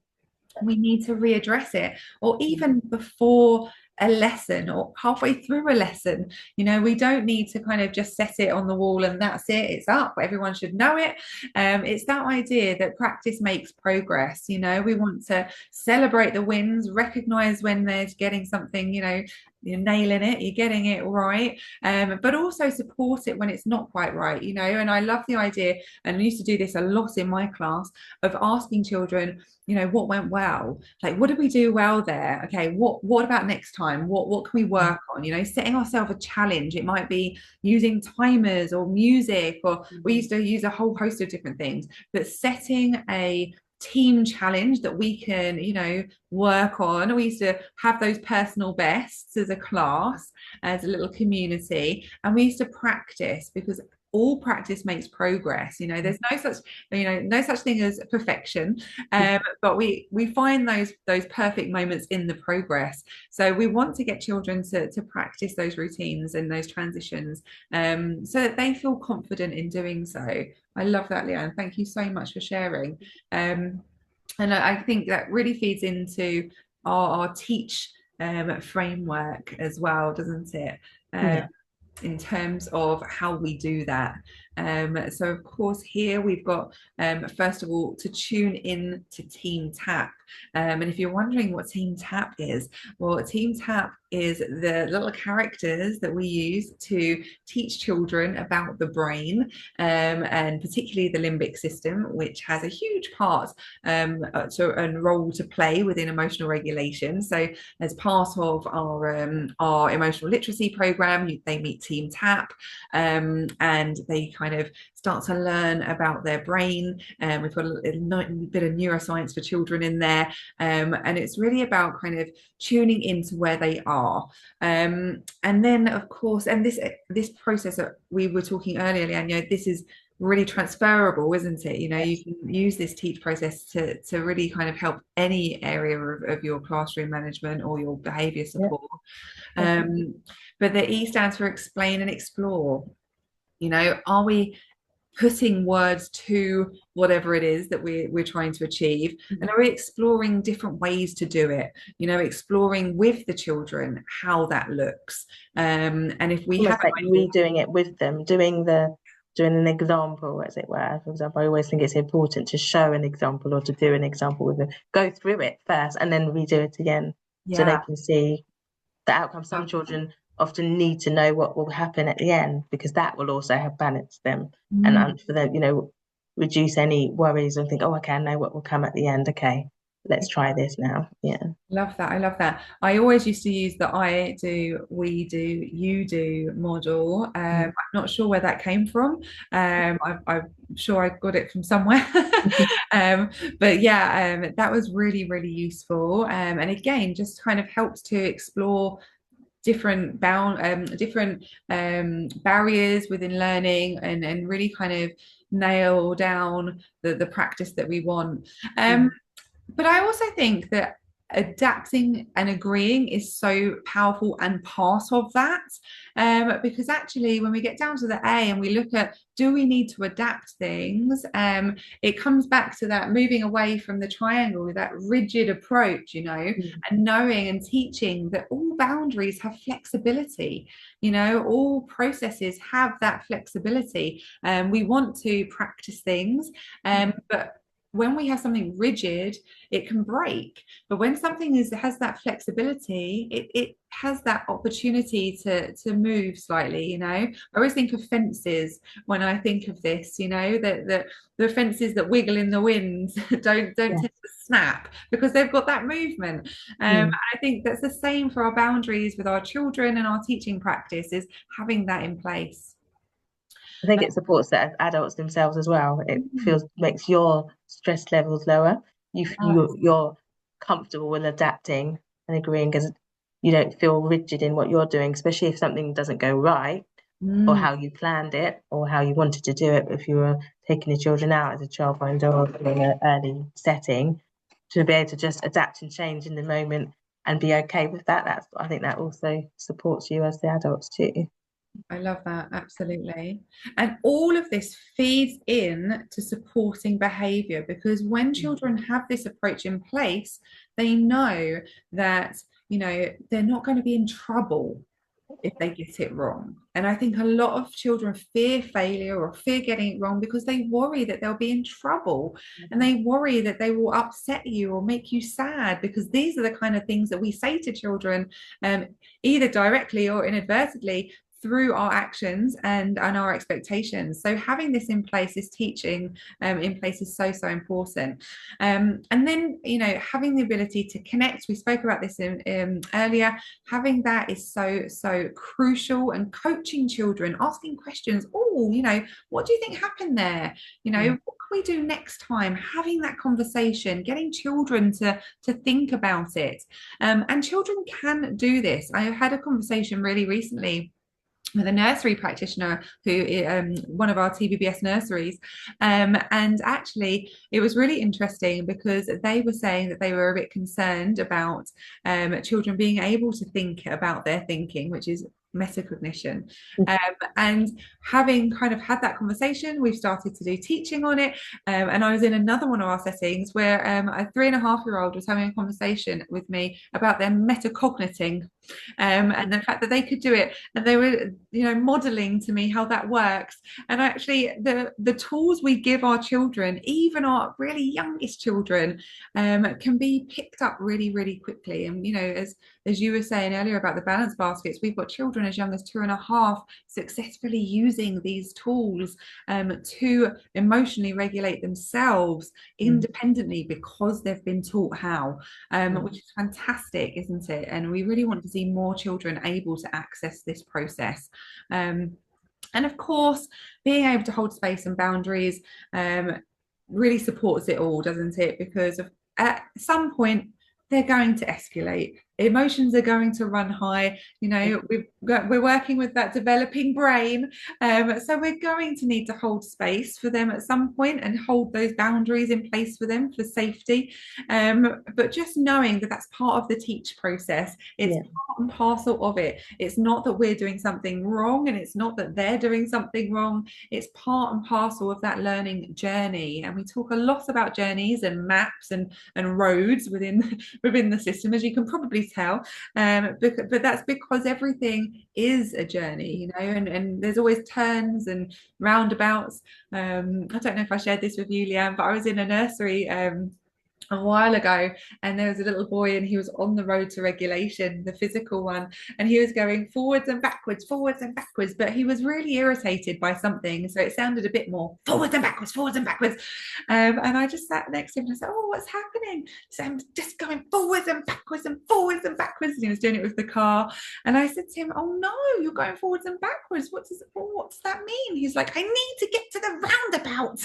we need to readdress it, or even before a lesson or halfway through a lesson. We don't need to kind of just set it on the wall and that's it, it's up, everyone should know it. It's that idea that practice makes progress. We want to celebrate the wins, recognize when there's getting something, you're nailing it, you're getting it right, but also support it when it's not quite right. And I love the idea, and I used to do this a lot in my class, of asking children, what went well, like what did we do well there, okay, what about next time, what can we work on, setting ourselves a challenge. It might be using timers or music, or we used to use a whole host of different things, but setting a team challenge that we can work on. We used to have those personal bests as a class, as a little community, and we used to practice, because all practice makes progress. There's no such thing as perfection, but we find those perfect moments in the progress. So we want to get children to practice those routines and those transitions, so that they feel confident in doing so. I love that, Leanne. Thank you so much for sharing. And I think that really feeds into our teach framework as well, doesn't it? Yeah. In terms of how we do that. So of course here we've got, first of all, to tune in to Team Tap. And if you're wondering what Team Tap is, well, Team Tap is the little characters that we use to teach children about the brain, and particularly the limbic system, which has a huge part and role to play within emotional regulation. So as part of our emotional literacy program, they meet Team Tap, and they kind of start to learn about their brain. We've got a bit of neuroscience for children in there, and it's really about kind of tuning into where they are. And then, of course, and this process that we were talking earlier, Leanne, this is really transferable, isn't it? You can use this teach process to really kind of help any area of your classroom management or your behavior support. But the E stands for explain and explore. Are we putting words to whatever it is that we're trying to achieve, and are we exploring different ways to do it, exploring with the children how that looks, and if we almost have like redoing it with them, doing an example, as it were. For example, I always think it's important to show an example or to do an example with them, go through it first and then redo it again, so they can see the outcome. Some children often need to know what will happen at the end, because that will also help balance them and for them, reduce any worries and think, oh, okay, I know what will come at the end. Okay, let's try this now. Yeah. Love that. I love that. I always used to use the I do, we do, you do model. I'm not sure where that came from. I'm sure I got it from somewhere. But yeah, that was really, really useful. And again, just kind of helps to explore different barriers within learning, and really kind of nail down the practice that we want. But I also think that adapting and agreeing is so powerful and part of that, because actually when we get down to the A and we look at, do we need to adapt things, it comes back to that moving away from the triangle, that rigid approach, and knowing and teaching that all boundaries have flexibility. All processes have that flexibility. We want to practice things, but when we have something rigid, it can break. But when something has that flexibility, it has that opportunity to move slightly. I always think of fences when I think of this. That the fences that wiggle in the wind don't tend to snap, because they've got that movement. I think that's the same for our boundaries with our children, and our teaching practice is having that in place. I think it supports the adults themselves as well. It makes your stress levels lower. You're comfortable with adapting and agreeing, because you don't feel rigid in what you're doing, especially if something doesn't go right, or how you planned it, or how you wanted to do it. If you were taking your children out as a childminder or in an early setting, to be able to just adapt and change in the moment and be okay with that. I think that also supports you as the adults too. I love that, absolutely. And all of this feeds in to supporting behavior, because when children have this approach in place, they know that, they're not going to be in trouble if they get it wrong. And I think a lot of children fear failure or fear getting it wrong because they worry that they'll be in trouble, and they worry that they will upset you or make you sad, because these are the kind of things that we say to children, um, either directly or inadvertently, through our actions and our expectations. So having this in place, this teaching in place, is so important. And then, having the ability to connect, we spoke about this earlier, having that is so crucial. And coaching children, asking questions, what do you think happened there, what can we do next time, having that conversation, getting children to think about it. And children can do this. I had a conversation really recently with a nursery practitioner who one of our TBBS nurseries, and actually it was really interesting because they were saying that they were a bit concerned about children being able to think about their thinking, which is metacognition. And having kind of had that conversation, we've started to do teaching on it. And I was in another one of our settings where a 3.5-year-old was having a conversation with me about their metacogniting, and the fact that they could do it, and they were modeling to me how that works. And actually the tools we give our children, even our really youngest children, can be picked up really quickly. And as you were saying earlier about the balance baskets, we've got children as young as 2.5 successfully using these tools to emotionally regulate themselves independently because they've been taught how, which is fantastic, isn't it? And we really want to see more children able to access this process. And of course, being able to hold space and boundaries really supports it all, doesn't it? Because at some point, they're going to escalate. Emotions are going to run high. We're working with that developing brain. So we're going to need to hold space for them at some point and hold those boundaries in place for them for safety. But just knowing that that's part of the teach process. It's part and parcel of it. It's not that we're doing something wrong, and it's not that they're doing something wrong. It's part and parcel of that learning journey. And we talk a lot about journeys and maps and roads within the system, as you can probably tell, but that's because everything is a journey, and there's always turns and roundabouts. I don't know if I shared this with you, Leanne, but I was in a nursery a while ago, and there was a little boy, and he was on the road to regulation, the physical one, and he was going forwards and backwards, but he was really irritated by something, so it sounded a bit more forwards and backwards. And I just sat next to him and I said, "Oh, what's happening?" So I'm just going forwards and backwards, and he was doing it with the car. And I said to him, "Oh no, you're going forwards and backwards. What's that mean?" He's like, "I need to get to the roundabout."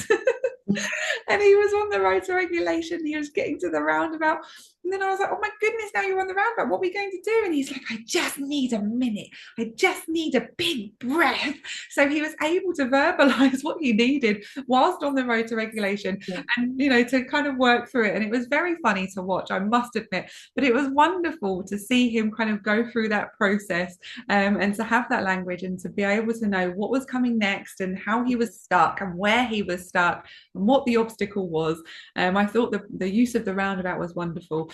And he was on the road to regulation. He was getting to the roundabout. And then I was like, "Oh my goodness, now you're on the roundabout. What are we going to do?" And he's like, "I just need a minute. I just need a big breath." So he was able to verbalize what he needed whilst on the road to regulation, and, to kind of work through it. And it was very funny to watch, I must admit. But it was wonderful to see him kind of go through that process, and to have that language, and to be able to know what was coming next, and how he was stuck, and where he was stuck, and what the obstacle was. I thought the use of the roundabout was wonderful.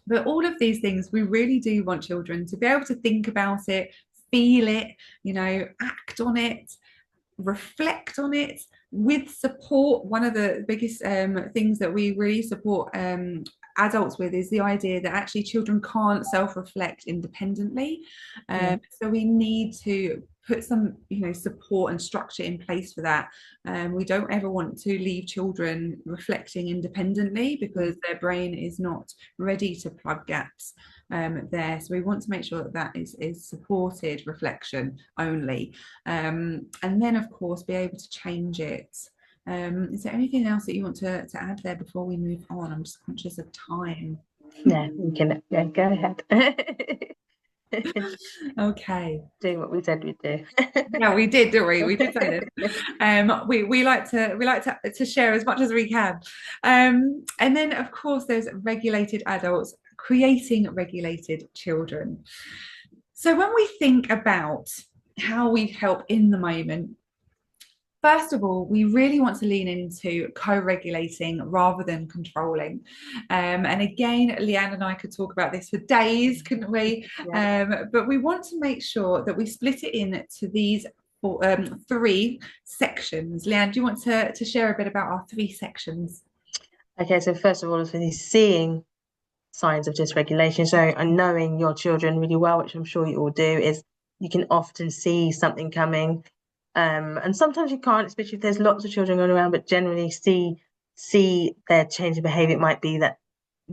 But all of these things, we really do want children to be able to think about it, feel it, act on it, reflect on it with support. One of the biggest things that we really support adults with is the idea that actually children can't self-reflect independently. So we need to put some support and structure in place for that. We don't ever want to leave children reflecting independently because their brain is not ready to plug gaps there. So we want to make sure that is supported reflection only, and then of course be able to change it. Is there anything else that you want to add there before we move on? I'm just conscious of time. Yeah, we can go ahead. Okay. Doing what we said we'd do. Yeah, we did, didn't we? We did say this. We like to share as much as we can. And then of course there's regulated adults creating regulated children. So when we think about how we help in the moment. First of all, we really want to lean into co-regulating rather than controlling. And again, Leanne and I could talk about this for days, couldn't we? Yeah. But we want to make sure that we split it into these three sections. Leanne, do you want to share a bit about our three sections? Okay, so first of all, it's really seeing signs of dysregulation. So, and knowing your children really well, which I'm sure you all do, is you can often see something coming. And sometimes you can't, especially if there's lots of children going around, but generally see their change in behavior. It might be that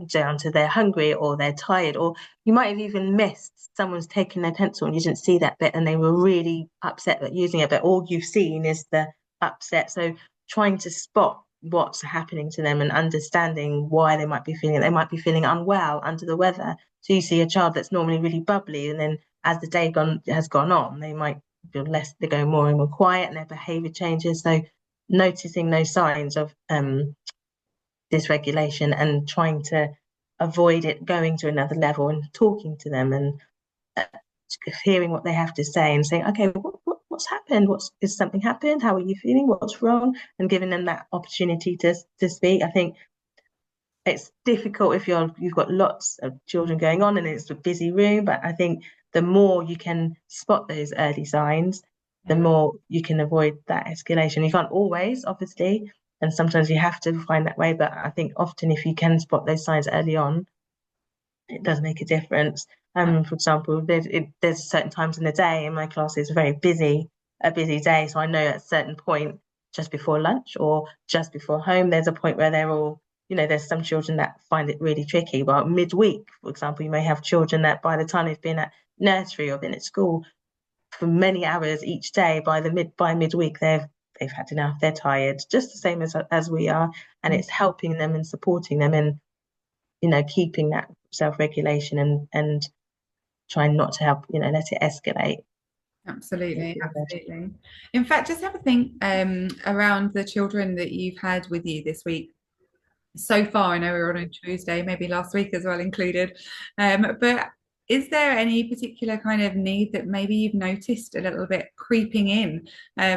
down to they're hungry or they're tired, or you might have even missed someone's taken their pencil and you didn't see that bit and they were really upset at using it, but all you've seen is the upset. So trying to spot what's happening to them and understanding why they might be feeling it. They might be feeling unwell, under the weather. So you see a child that's normally really bubbly, and then as the day has gone on, they might feel less, they go more and more quiet and their behavior changes. So noticing those signs of dysregulation and trying to avoid it going to another level and talking to them and uh, hearing what they have to say and saying, okay, what's happened? Is something happened? How are you feeling? What's wrong? And giving them that opportunity to speak. I think it's difficult if you've got lots of children going on and it's a busy room, but I think the more you can spot those early signs, the more you can avoid that escalation. You can't always, obviously, and sometimes you have to find that way, but I think often if you can spot those signs early on, it does make a difference. For example, there's certain times in the day in my class is a busy day. So I know at a certain point, just before lunch or just before home, there's a point where they're all, there's some children that find it really tricky. Well, midweek, for example, you may have children that by the time they've been at nursery or been at school for many hours each day, by midweek, they've had enough, they're tired, just the same as we are. And it's helping them and supporting them and keeping that self-regulation and trying not to help, let it escalate. Absolutely, absolutely. In fact, just have a think around the children that you've had with you this week so far. I know we were on a Tuesday, maybe last week as well included. But is there any particular kind of need that maybe you've noticed a little bit creeping in?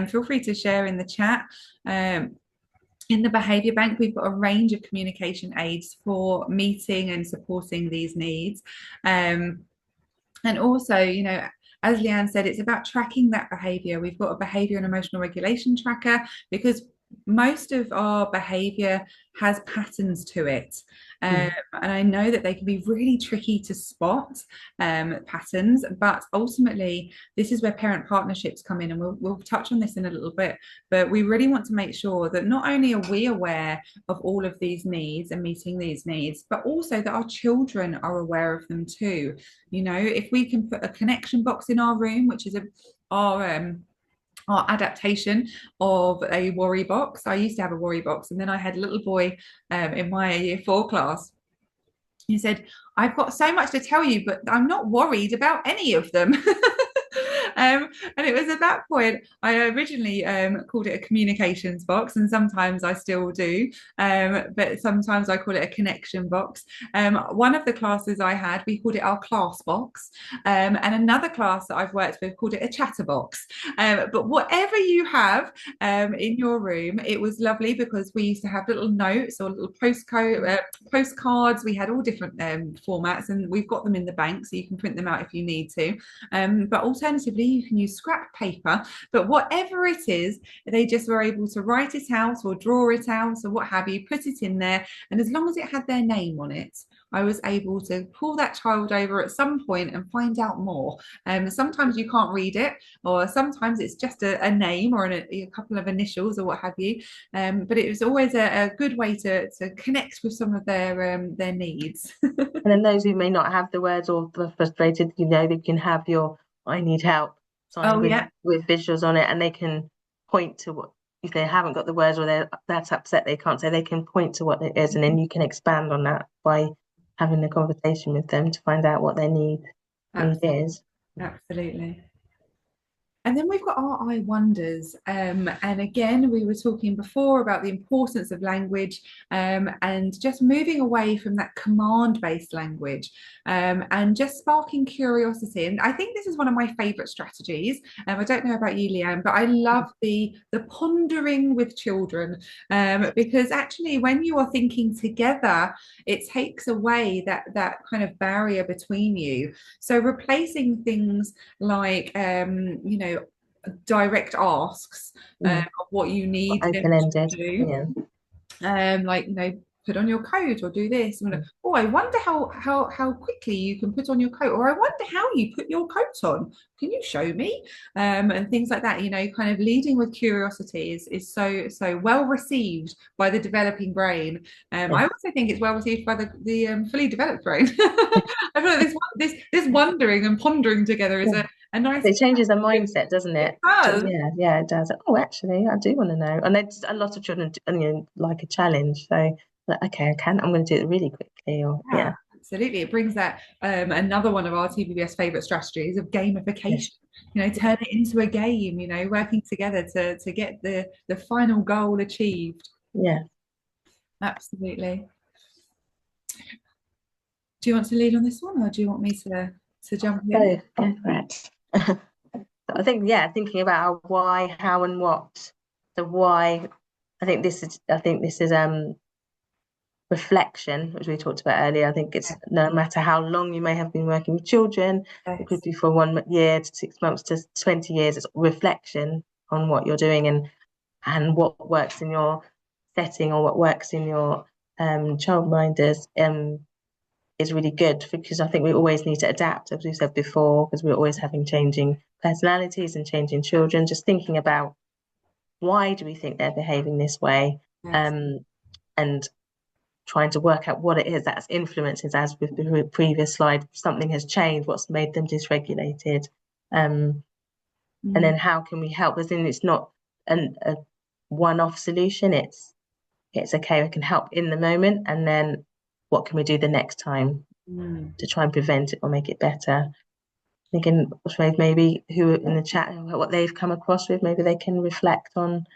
Feel free to share in the chat. In the Behaviour Bank, we've got a range of communication aids for meeting and supporting these needs. And also, as Leanne said, it's about tracking that behavior. We've got a behavior and emotional regulation tracker because most of our behavior has patterns to it. And I know that they can be really tricky to spot patterns, but ultimately this is where parent partnerships come in, and we'll touch on this in a little bit, but we really want to make sure that not only are we aware of all of these needs and meeting these needs, but also that our children are aware of them too. If we can put a connection box in our room, which is our adaptation of a worry box. I used to have a worry box, and then I had a little boy in my year 4 class. He said, I've got so much to tell you, but I'm not worried about any of them. And it was at that point I originally called it a communications box, and sometimes I still do, but sometimes I call it a connection box. One of the classes I had, we called it our class box, and another class that I've worked with called it a chatterbox. But whatever you have in your room, it was lovely because we used to have little notes or little postcards. We had all different formats, and we've got them in the bank, so you can print them out if you need to. But alternatively, you can use scrap paper, but whatever it is, they just were able to write it out or draw it out or what have you, put it in there, and as long as it had their name on it, I was able to pull that child over at some point and find out more. Sometimes you can't read it, or sometimes it's just a name or a couple of initials or what have you, but it was always a good way to connect with some of their needs. And then those who may not have the words or the frustrated, they can have your I need help sign with visuals on it, and they can point to what, if they haven't got the words or that's upset they can't say, they can point to what it is, and then you can expand on that by having a conversation with them to find out what their need is. Absolutely. And then we've got our I wonders. And again, we were talking before about the importance of language, and just moving away from that command-based language, and just sparking curiosity. And I think this is one of my favorite strategies. I don't know about you, Leanne, but I love the pondering with children, because actually when you are thinking together, it takes away that kind of barrier between you. So replacing things like, direct asks of what you need them Open-ended. to do, Yeah. like, put on your coat or do this. Oh, I wonder how quickly you can put on your coat, or I wonder how you put your coat on. Can you show me? And things like that. Kind of leading with curiosity is so well received by the developing brain. I also think it's well received by the fully developed brain. I feel like this wondering and pondering together is a nice. It changes the mindset, doesn't it? It does. Yeah, it does. Oh, actually, I do want to know. And it's a lot of children, like a challenge. So, like, okay, I'm going to do it really quickly. Or yeah. Absolutely. It brings that, another one of our TBBS favorite strategies of gamification. Turn it into a game. Working together to get the final goal achieved. Yeah. Absolutely. Do you want to lead on this one, or do you want me to jump in? Go for it. I think, thinking about our why, how, and what. The why, I think this is reflection, which we talked about earlier. I think it's no matter how long you may have been working with children, it could be for 1 year to 6 months to 20 years. It's reflection on what you're doing and what works in your setting or what works in your childminders is really good, because I think we always need to adapt, as we said before, because we're always having changing personalities and changing children. Just thinking about why do we think they're behaving this way, and trying to work out what it is that's influences, as with the previous slide, something has changed, what's made them dysregulated, and then how can we help? As in, it's not a one-off solution. It's okay, we can help in the moment, and then what can we do the next time to try and prevent it or make it better? Thinking maybe who in the chat, what they've come across with, maybe they can reflect on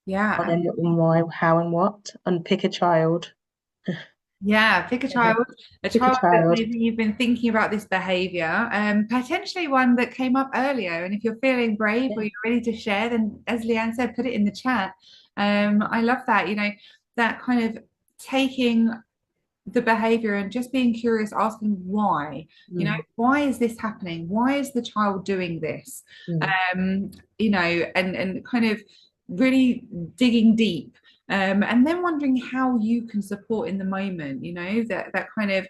why, how, and what, and pick a child. Pick a child, that maybe you've been thinking about this behavior, potentially one that came up earlier. And if you're feeling brave or you're ready to share, then as Leanne said, put it in the chat. I love that, that kind of taking the behavior and just being curious, asking why, why is this happening? Why is the child doing this? And kind of really digging deep, and then wondering how you can support in the moment, that kind of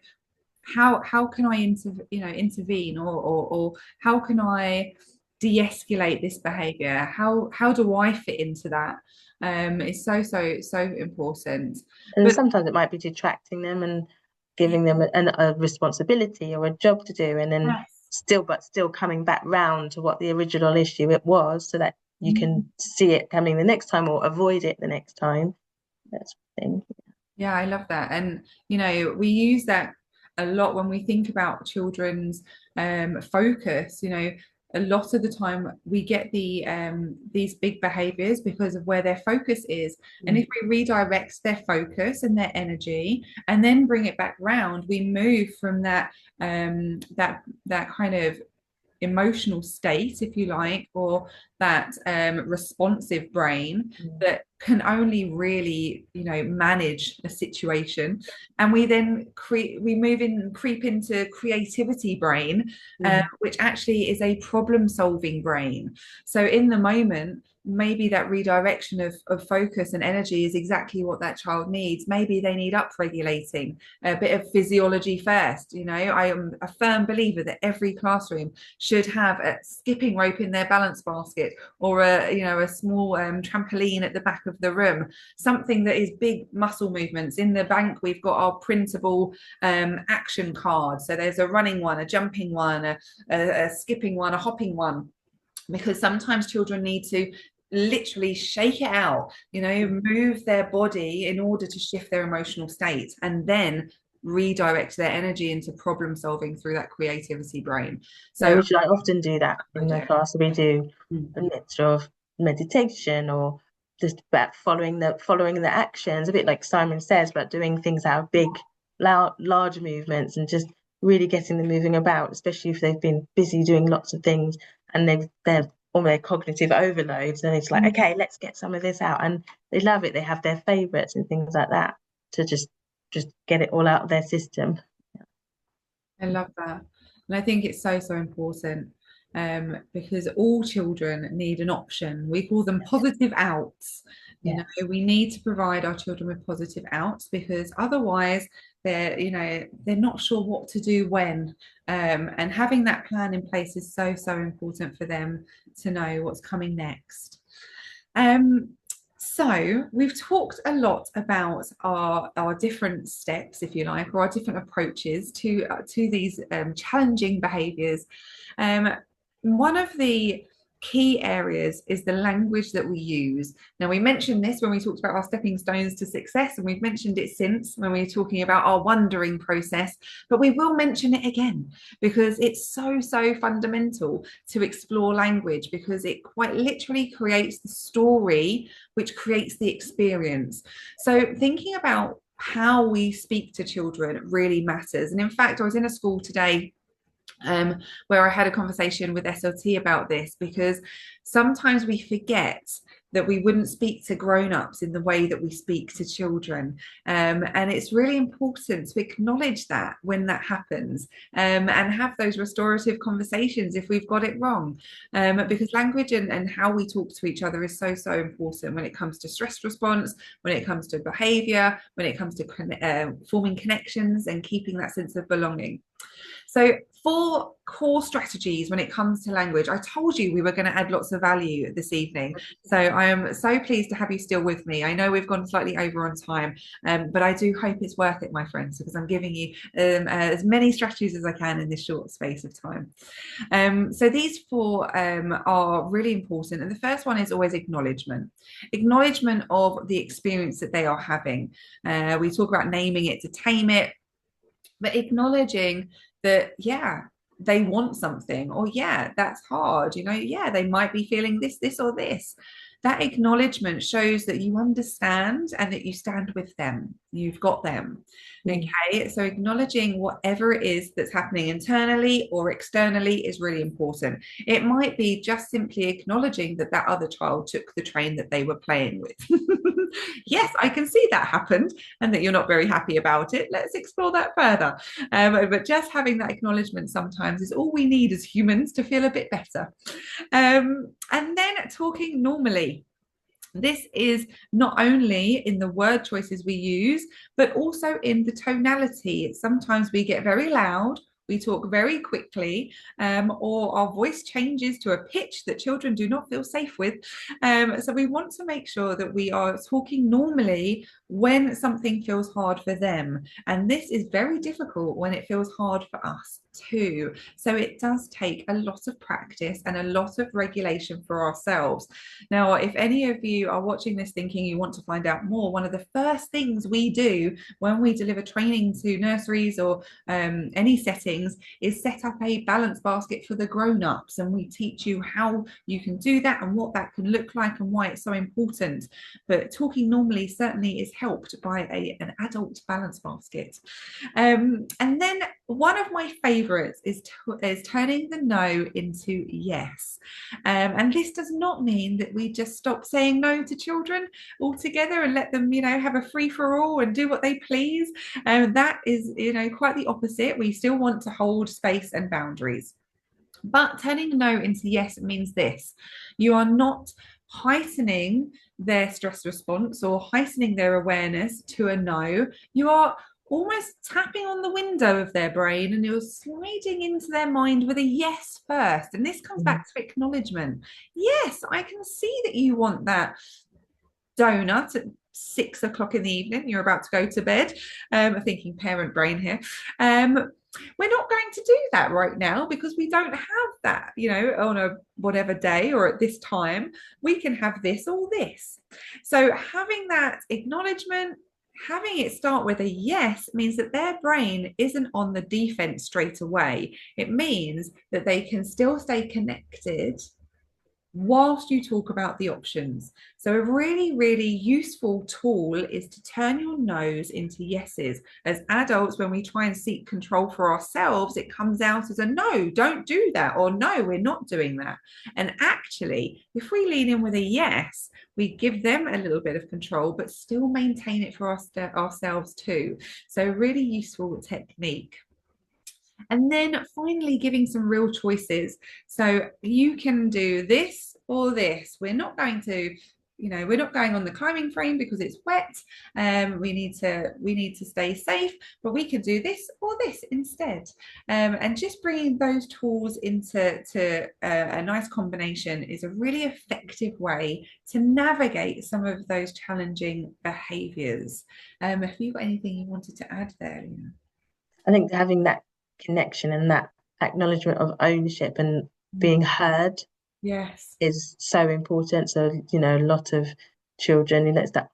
how can I intervene, or how can I de-escalate this behavior? How do I fit into that? It's so important. And sometimes it might be detracting them and giving them a responsibility or a job to do, and then still coming back round to what the original issue it was, so that you can see it coming the next time or avoid it the next time. That's the thing. Yeah, I love that. And we use that a lot when we think about children's focus. A lot of the time we get these big behaviors because of where their focus is. And if we redirect their focus and their energy and then bring it back round, we move from that kind of emotional state, if you like, or that responsive brain that can only really manage a situation, and we then creep into creativity brain, which actually is a problem solving brain. So in the moment, maybe that redirection of focus and energy is exactly what that child needs. Maybe they need upregulating, a bit of physiology first. I am a firm believer that every classroom should have a skipping rope in their balance basket, or a small trampoline at the back of the room, something that is big muscle movements. In the bank, we've got our printable action cards. So there's a running one, a jumping one, a skipping one, a hopping one, because sometimes children need to literally shake it out, move their body in order to shift their emotional state, and then redirect their energy into problem solving through that creativity brain. Yeah, So I often do that in the class. We do a mixture of meditation or just about following the actions, a bit like Simon says, but doing things that are big, loud, large movements and just really getting them moving about, especially if they've been busy doing lots of things and they're on their cognitive overloads. And it's like, okay, let's get some of this out. And they love it. They have their favorites and things like that to just get it all out of their system. I love that. And I think it's so, so important, because all children need an option. We call them positive outs. You know, we need to provide our children with positive outs, because otherwise they're not sure what to do when. And having that plan in place is so, so important for them to know what's coming next. So we've talked a lot about our different steps, if you like, or our different approaches to these challenging behaviours. One of the key areas is the language that we use. Now, we mentioned this when we talked about our stepping stones to success, and we've mentioned it since when we were talking about our wondering process, but we will mention it again because it's so, so fundamental to explore language, because it quite literally creates the story which creates the experience. So thinking about how we speak to children really matters. And in fact, I was in a school today where I had a conversation with SLT about this, because sometimes we forget that we wouldn't speak to grown-ups in the way that we speak to children, and it's really important to acknowledge that when that happens, and have those restorative conversations if we've got it wrong, because language and how we talk to each other is so, so important when it comes to stress response, when it comes to behavior, when it comes to forming connections and keeping that sense of belonging. So 4 core strategies when it comes to language. I told you we were going to add lots of value this evening. So I am so pleased to have you still with me. I know we've gone slightly over on time, but I do hope it's worth it, my friends, because I'm giving you as many strategies as I can in this short space of time. So these 4 are really important. And the first one is always acknowledgement. Acknowledgement of the experience that they are having. We talk about naming it to tame it, but acknowledging that, yeah, they want something, or yeah, that's hard, yeah, they might be feeling this or this. That acknowledgement shows that you understand and that you stand with them. You've got them. Okay, so acknowledging whatever it is that's happening internally or externally is really important. It might be just simply acknowledging that that other child took the train that they were playing with. Yes, I can see that happened and that you're not very happy about it. Let's explore that further. But just having that acknowledgement sometimes is all we need as humans to feel a bit better. And then talking normally. This is not only in the word choices we use, but also in the tonality. Sometimes we get very loud, we talk very quickly, or our voice changes to a pitch that children do not feel safe with. So we want to make sure that we are talking normally when something feels hard for them. And this is very difficult when it feels hard for us too. So it does take a lot of practice and a lot of regulation for ourselves. Now, if any of you are watching this thinking you want to find out more, one of the first things we do when we deliver training to nurseries or any settings is set up a balance basket for the grown-ups, and we teach you how you can do that and what that can look like and why it's so important. But talking normally certainly is helped by an adult balance basket. And then one of my favorites is turning the no into yes. And this does not mean that we just stop saying no to children altogether and let them, have a free-for-all and do what they please. That is, quite the opposite. We still want to hold space and boundaries. But turning no into yes means this: you are not heightening their stress response or heightening their awareness to a no. You are almost tapping on the window of their brain, and you're sliding into their mind with a yes first. And this comes back to acknowledgement. Yes, I can see that you want that donut at 6 o'clock in the evening. You're about to go to bed. I'm thinking parent brain here. We're not going to do that right now because we don't have that, on a whatever day or at this time. We can have this or this. So having that acknowledgement, having it start with a yes means that their brain isn't on the defense straight away. It means that they can still stay connected whilst you talk about the options. So a really, really useful tool is to turn your no's into yeses. As adults, when we try and seek control for ourselves, it comes out as a no, don't do that, or no, we're not doing that. And actually, if we lean in with a yes, we give them a little bit of control, but still maintain it for ourselves too. So really useful technique. And then finally giving some real choices. So you can do this or this. We're not going to, we're not going on the climbing frame because it's wet. We need to stay safe, but we could do this or this instead. And just bringing those tools into a nice combination is a really effective way to navigate some of those challenging behaviours. Have you got anything you wanted to add there, Lena? I think having that connection and that acknowledgement of ownership and being heard Yes. is so important. So, a lot of children, it's that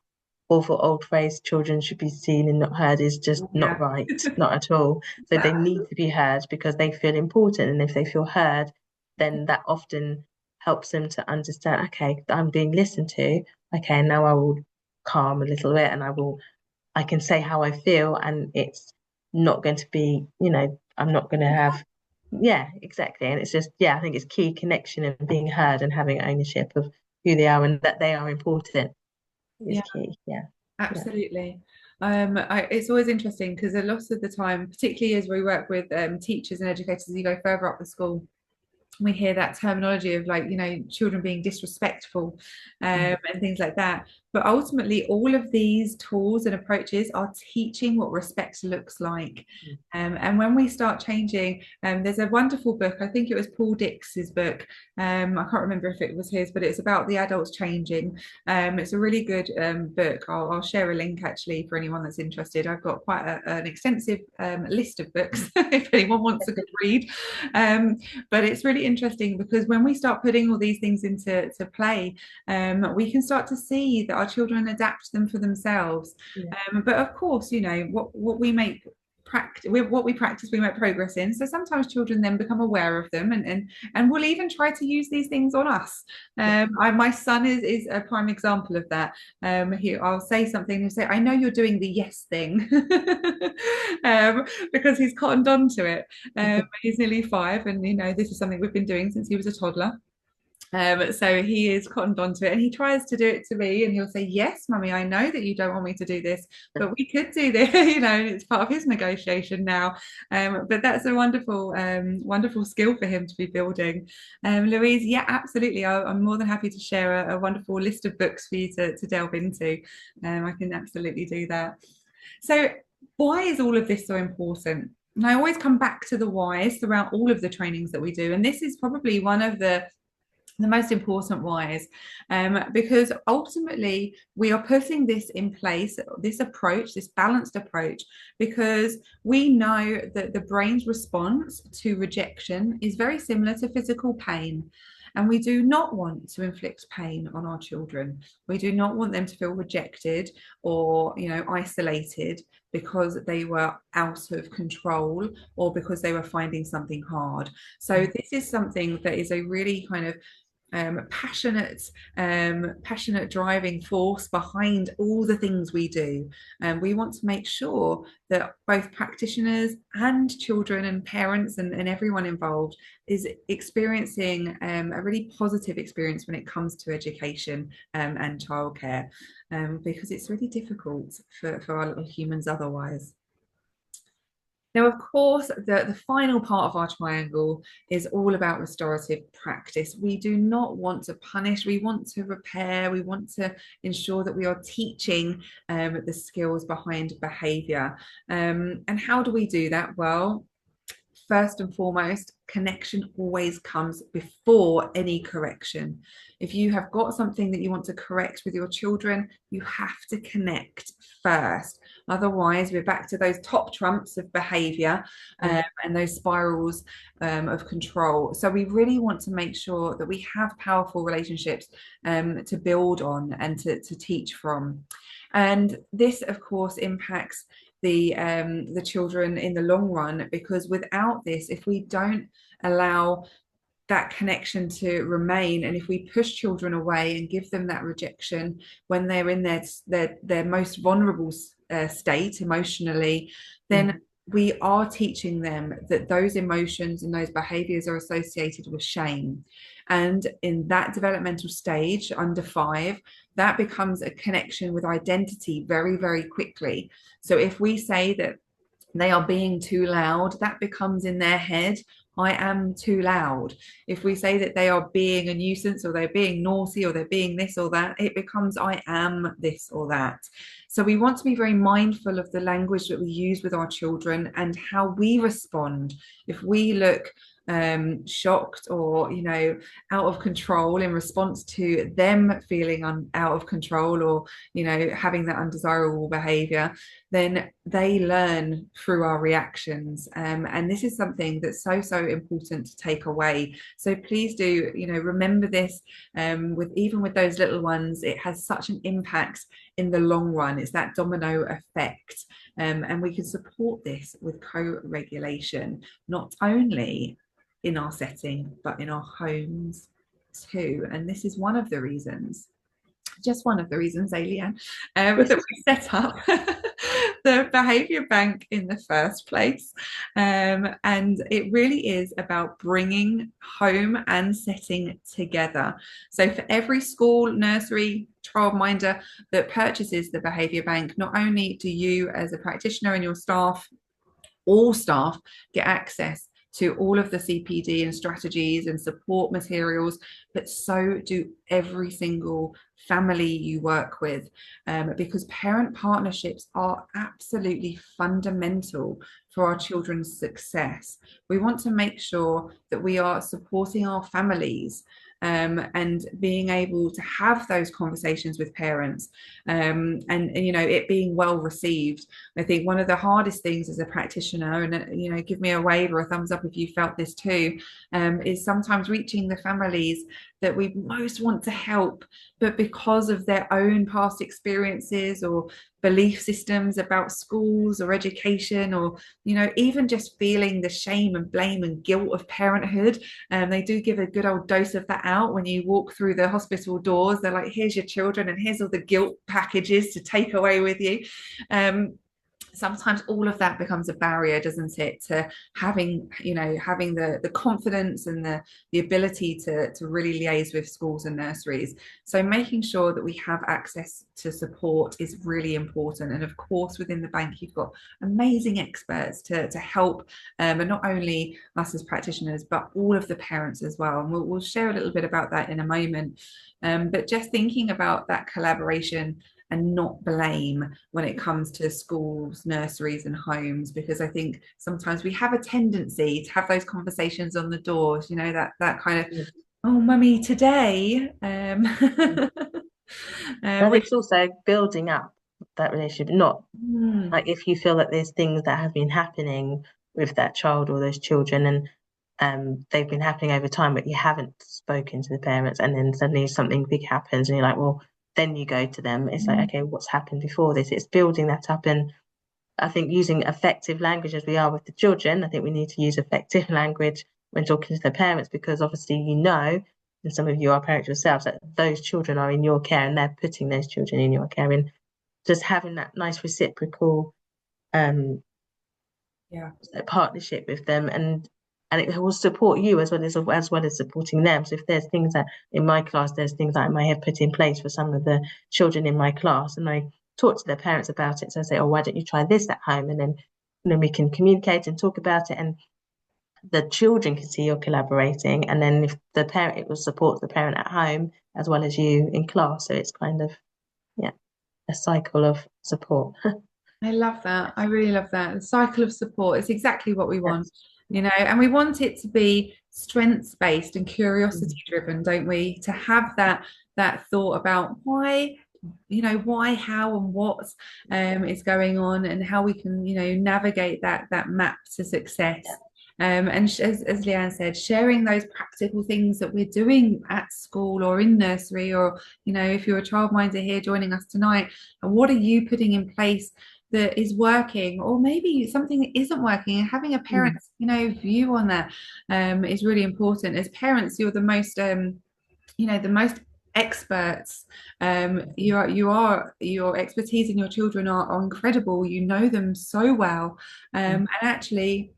awful old phrase, children should be seen and not heard, is just Yeah. not right, not at all. So they need to be heard because they feel important. And if they feel heard, then that often helps them to understand, okay, I'm being listened to. Okay, now I will calm a little bit and I can say how I feel, and it's not going to be, I'm not going to have, yeah, exactly. And it's just, yeah, I think it's key connection and being heard and having ownership of who they are and that they are important is Yeah, key. Yeah. Yeah. absolutely. It's always interesting because a lot of the time, particularly as we work with teachers and educators, as you go further up the school, we hear that terminology of children being disrespectful and things like that, but ultimately all of these tools and approaches are teaching what respect looks like. And when we start changing, there's a wonderful book, I think it was Paul Dix's book, I can't remember if it was his, but it's about the adults changing. It's a really good book. I'll share a link actually for anyone that's interested. I've got quite an extensive list of books if anyone wants a good read, but it's really interesting because when we start putting all these things into play, we can start to see that our children adapt them for themselves. Yeah. But of course, what we make what we practice we make progress in, so sometimes children then become aware of them and will even try to use these things on us. My son is a prime example of that. I'll say something and he'll say, I know you're doing the yes thing. Because he's cottoned on to it. He's nearly 5 and this is something we've been doing since he was a toddler. So he is cottoned onto it and he tries to do it to me and he'll say, yes, mummy, I know that you don't want me to do this, but we could do this, and it's part of his negotiation now. But that's a wonderful skill for him to be building. Louise, yeah, absolutely. I'm more than happy to share a wonderful list of books for you to delve into. I can absolutely do that. So why is all of this so important? And I always come back to the whys throughout all of the trainings that we do. And this is probably one of the most important whys, because ultimately we are putting this in place, this approach, this balanced approach, because we know that the brain's response to rejection is very similar to physical pain. And we do not want to inflict pain on our children. We do not want them to feel rejected or, isolated because they were out of control or because they were finding something hard. So this is something that is a really kind of passionate driving force behind all the things we do. And we want to make sure that both practitioners and children and parents and everyone involved is experiencing a really positive experience when it comes to education and childcare, because it's really difficult for our little humans otherwise. Now, of course, the final part of our triangle is all about restorative practice. We do not want to punish, we want to repair, we want to ensure that we are teaching the skills behind behaviour. And how do we do that? Well, first and foremost, connection always comes before any correction. If you have got something that you want to correct with your children, you have to connect first. Otherwise, we're back to those top trumps of behavior, and those spirals of control. So we really want to make sure that we have powerful relationships to build on and to teach from. And this, of course, impacts the children in the long run, because without this, if we don't allow that connection to remain, and if we push children away and give them that rejection when they're in their most vulnerable state emotionally, then we are teaching them that those emotions and those behaviors are associated with shame. And in that developmental stage, under 5, that becomes a connection with identity very, very quickly. So if we say that they are being too loud, that becomes in their head, I am too loud. If we say that they are being a nuisance, or they're being naughty, or they're being this or that, it becomes I am this or that. So we want to be very mindful of the language that we use with our children and how we respond. If we look shocked or out of control in response to them feeling out of control, or having that undesirable behavior, then they learn through our reactions, and this is something that's so important to take away. So please do remember this. Even with those little ones, it has such an impact in the long run. It's that domino effect, and we can support this with co-regulation, not only in our setting, but in our homes too. And this is one of the reasons, just one of the reasons, Alien, that we set up the Behaviour Bank in the first place. And it really is about bringing home and setting together. So for every school, nursery, childminder that purchases the Behaviour Bank, not only do you as a practitioner and your staff, all staff, get access to all of the CPD and strategies and support materials, but so do every single family you work with, because parent partnerships are absolutely fundamental for our children's success. We want to make sure that we are supporting our families, and being able to have those conversations with parents, and it being well received. I think one of the hardest things as a practitioner, and give me a wave or a thumbs up if you felt this too, is sometimes reaching the families that we most want to help, but because of their own past experiences or belief systems about schools or education, or even just feeling the shame and blame and guilt of parenthood, they do give a good old dose of that out when you walk through the hospital doors. They're like, here's your children and here's all the guilt packages to take away with you. Sometimes all of that becomes a barrier, doesn't it, to having the confidence and the ability to really liaise with schools and nurseries. So making sure that we have access to support is really important. And of course, within the bank, you've got amazing experts to help, and not only us as practitioners, but all of the parents as well. And we'll share a little bit about that in a moment. But just thinking about that collaboration and not blame when it comes to schools, nurseries and homes, because I think sometimes we have a tendency to have those conversations on the doors, that kind of, oh, mummy, today. I think it's also building up that relationship, not like if you feel that there's things that have been happening with that child or those children, and they've been happening over time, but you haven't spoken to the parents, and then suddenly something big happens and you're like, well, then you go to them. It's like, okay, what's happened before this? It's building that up. And I think using effective language as we are with the children, I think we need to use effective language when talking to the parents, because obviously, and some of you are parents yourselves, that those children are in your care and they're putting those children in your care. And just having that nice reciprocal partnership with them, and it will support you as well as supporting them. So if there's things that in my class, there's things that I may have put in place for some of the children in my class, and I talk to their parents about it. So I say, oh, why don't you try this at home? And then we can communicate and talk about it, and the children can see you're collaborating. And then if the parent, it will support the parent at home as well as you in class. So it's kind of a cycle of support. I love that. I really love that. The cycle of support is exactly what we want. you know, and we want it to be strengths based and Mm. curiosity driven, don't we? To have that thought about why, you know, why, how, and what is going on, and how we can, you know, navigate that map to Yeah. success. And as Leanne said, sharing those practical things that we're doing at school or in nursery, or, you know, if you're a childminder here joining us tonight, and what are you putting in place that is working, or maybe something that isn't working, and having a Mm. parent's, you know, view on that is really important. As parents, you're the most you know, the most experts. Your expertise in your children are incredible. You know them so well, Mm. and actually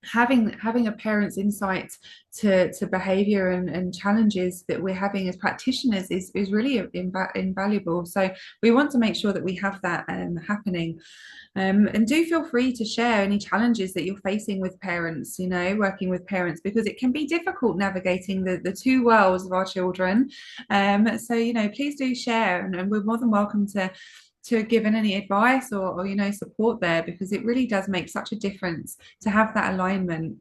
having a parent's insight to behavior and challenges that we're having as practitioners is really invaluable. So we want to make sure that we have that happening. And do feel free to share any challenges that you're facing with parents, you know, working with parents, because it can be difficult navigating the two worlds of our children. So, you know, please do share, and we're more than welcome to give any advice or, you know, support there, because it really does make such a difference to have that alignment.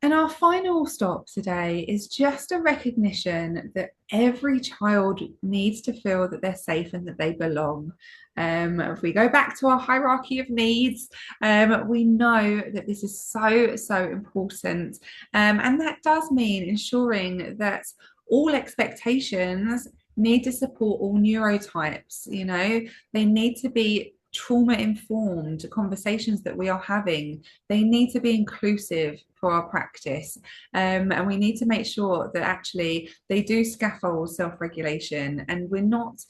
And our final stop today is just a recognition that every child needs to feel that they're safe and that they belong. If we go back to our hierarchy of needs, we know that this is so, so important. And that does mean ensuring that all expectations need to support all neurotypes. You know, they need to be trauma informed conversations that we are having. They need to be inclusive for our practice. And we need to make sure that actually they do scaffold self-regulation, and we're not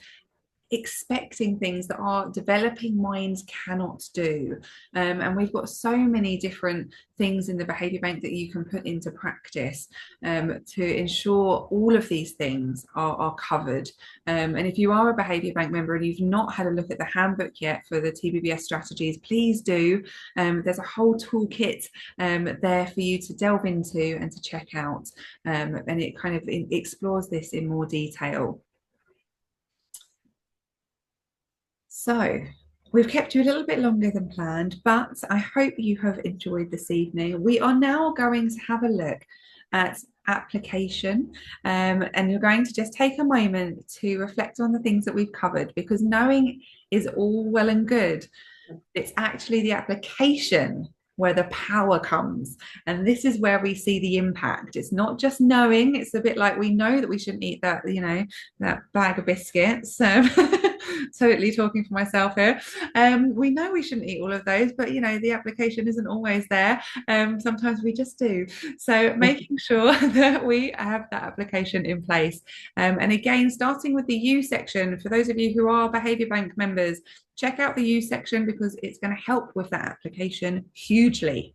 expecting things that our developing minds cannot do. And we've got so many different things in the Behaviour Bank that you can put into practice to ensure all of these things are covered. And if you are a Behaviour Bank member and you've not had a look at the handbook yet for the TBBS strategies, please do. There's a whole toolkit there for you to delve into and to check out. And it kind of explores this in more detail. So we've kept you a little bit longer than planned, but I hope you have enjoyed this evening. We are now going to have a look at application, and you're going to just take a moment to reflect on the things that we've covered, because knowing is all well and good. It's actually the application where the power comes. And this is where we see the impact. It's not just knowing. It's a bit like we know that we shouldn't eat that, you know, that bag of biscuits. Totally talking for myself here. We know we shouldn't eat all of those, but you know, the application isn't always there. Sometimes we just do. So making sure that we have that application in place. And again, starting with the U section, for those of you who are Behaviour Bank members, check out the U section, because it's going to help with that application hugely.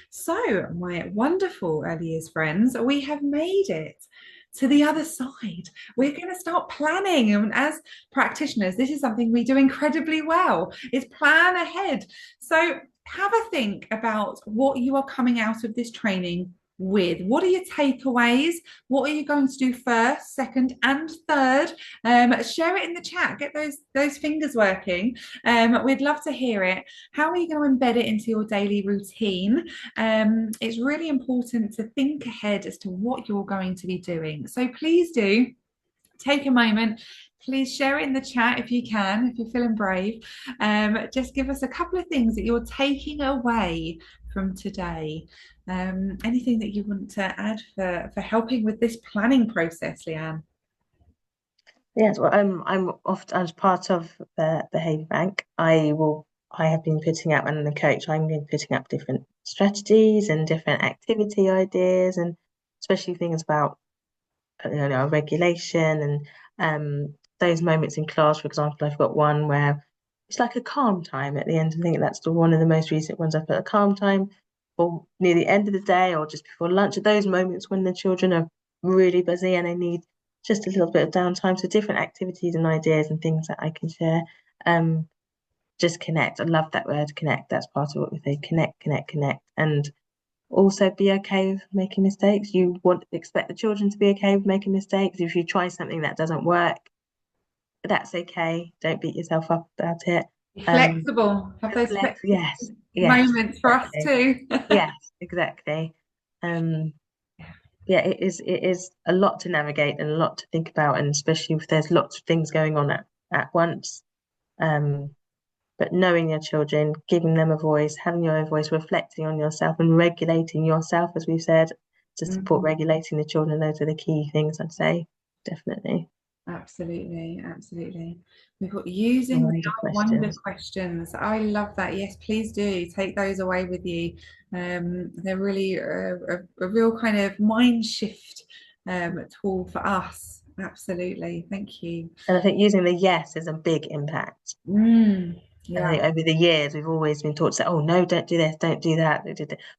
So, my wonderful early years friends, we have made it to the other side. We're going to start planning. And as practitioners, this is something we do incredibly well, is plan ahead. So have a think about what you are coming out of this training with. What are your takeaways? What are you going to do first, second, and third? Share it in the chat. Get those fingers working. We'd love to hear it. How are you going to embed it into your daily routine? It's really important to think ahead as to what you're going to be doing. So please do take a moment. Please share it in the chat if you can, if you're feeling brave. Just give us a couple of things that you're taking away from today. Anything that you want to add for helping with this planning process, Leanne? Yes, well, I'm often as part of the Behaviour Bank. I have been putting up, and the coach, I'm been putting up different strategies and different activity ideas, and especially things about regulation and those moments in class. For example, I've got one where it's like a calm time at the end. I think that's one of the most recent ones. I put a calm time or near the end of the day or just before lunch. At those moments when the children are really busy and they need just a little bit of downtime. So different activities and ideas and things that I can share. Um, just connect. I love that word, connect. That's part of what we say. Connect, connect, connect. And also be okay with making mistakes. You want to expect the children to be okay with making mistakes. If you try something that doesn't work, that's okay. Don't beat yourself up about it. Be Um, flexible. Have those reflect, flexible yes, yes, moments for us exactly. too. Yes, exactly. Um, yeah, it is a lot to navigate and a lot to think about, and especially if there's lots of things going on at once. Um, but knowing your children, giving them a voice, having your own voice, reflecting on yourself and regulating yourself, as we've said, to support Mhm. regulating the children, those are the key things I'd say, definitely. Absolutely, absolutely. We've got using the Wonder I wonder questions. questions. I love that. Yes, please do take those away with you. They're really a real kind of mind shift tool for us. Absolutely. Thank you. And I think using the yes is a big impact. And I Yeah, think over the years, we've always been taught to say, oh, no, don't do this, don't do that.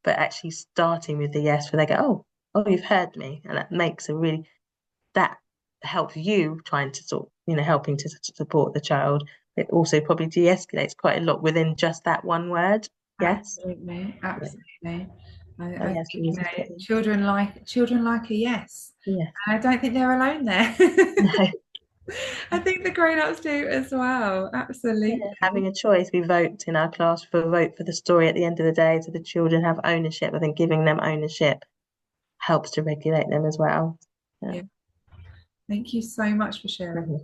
But actually starting with the yes, where they go, oh, you've heard me. And that makes a really, that helps you trying to sort, helping to support the child. It also probably de-escalates quite a lot within just that one word. Yes. absolutely, Yeah. absolutely. Oh, I yes, think, really key. children like a yes. Yes. I don't think they're alone there. No. I think the grown-ups do as well. Yeah. Absolutely. Having a choice. We vote in our class for vote for the story at the end of the day, so the children have ownership. I think giving them ownership helps to regulate them as well. Yeah. Yeah. Thank you so much for sharing. Mhm.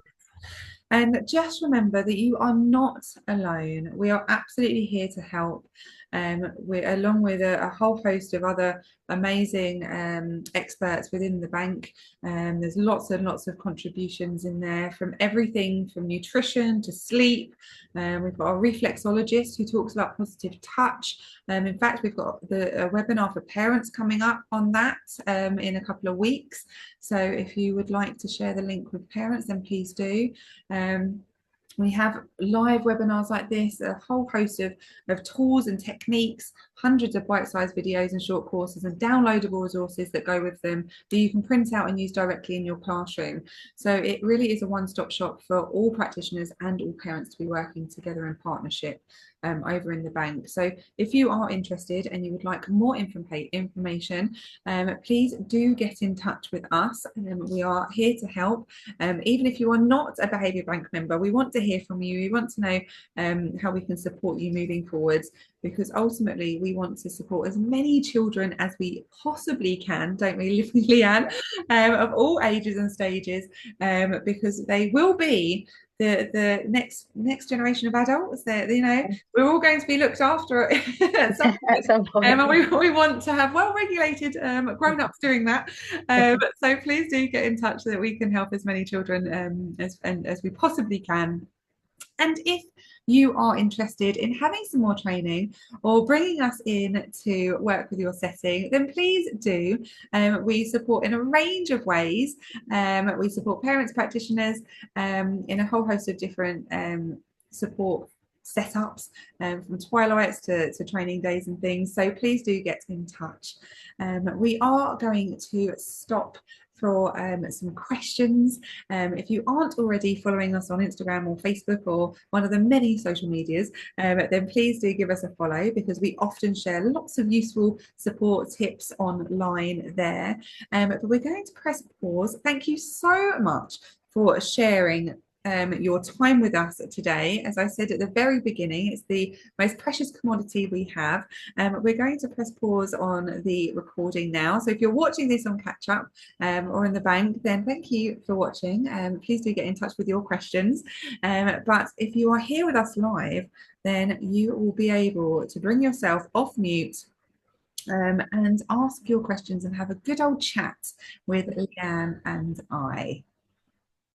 And just remember that you are not alone. We are absolutely here to help. We're along with a whole host of other amazing experts within the bank. There's lots and lots of contributions in there from everything from nutrition to sleep. We've got a reflexologist who talks about positive touch. In fact, we've got a webinar for parents coming up on that in a couple of weeks. So if you would like to share the link with parents, then please do. Um, we have live webinars like this, a whole host of tools and techniques, hundreds of bite-sized videos and short courses and downloadable resources that go with them that you can print out and use directly in your classroom. So it really is a one-stop shop for all practitioners and all parents to be working together in partnership over in the bank. So if you are interested and you would like more information, please do get in touch with us. We are here to help. Even if you are not a Behaviour Bank member, we want to hear from you. We want to know how we can support you moving forwards, because ultimately we want to support as many children as we possibly can, don't we, Leanne, of all ages and stages, because they will be the next generation of adults. That we're all going to be looked after at some At point. some point. And we want to have well-regulated grown-ups doing that. So please do get in touch so that we can help as many children as we possibly can. And if you are interested in having some more training or bringing us in to work with your setting, then please do. We support in a range of ways. We support parents, practitioners in a whole host of different support setups, from twilights to training days and things. So please do get in touch. We are going to stop for some questions. If you aren't already following us on Instagram or Facebook or one of the many social medias, then please do give us a follow, because we often share lots of useful support tips online there. But we're going to press pause. Thank you so much for sharing your time with us today. As I said at the very beginning, it's the most precious commodity we have. We're going to press pause on the recording now. So if you're watching this on catch up or in the bank, then thank you for watching. Please do get in touch with your questions. But if you are here with us live, then you will be able to bring yourself off mute and ask your questions and have a good old chat with Leanne and I.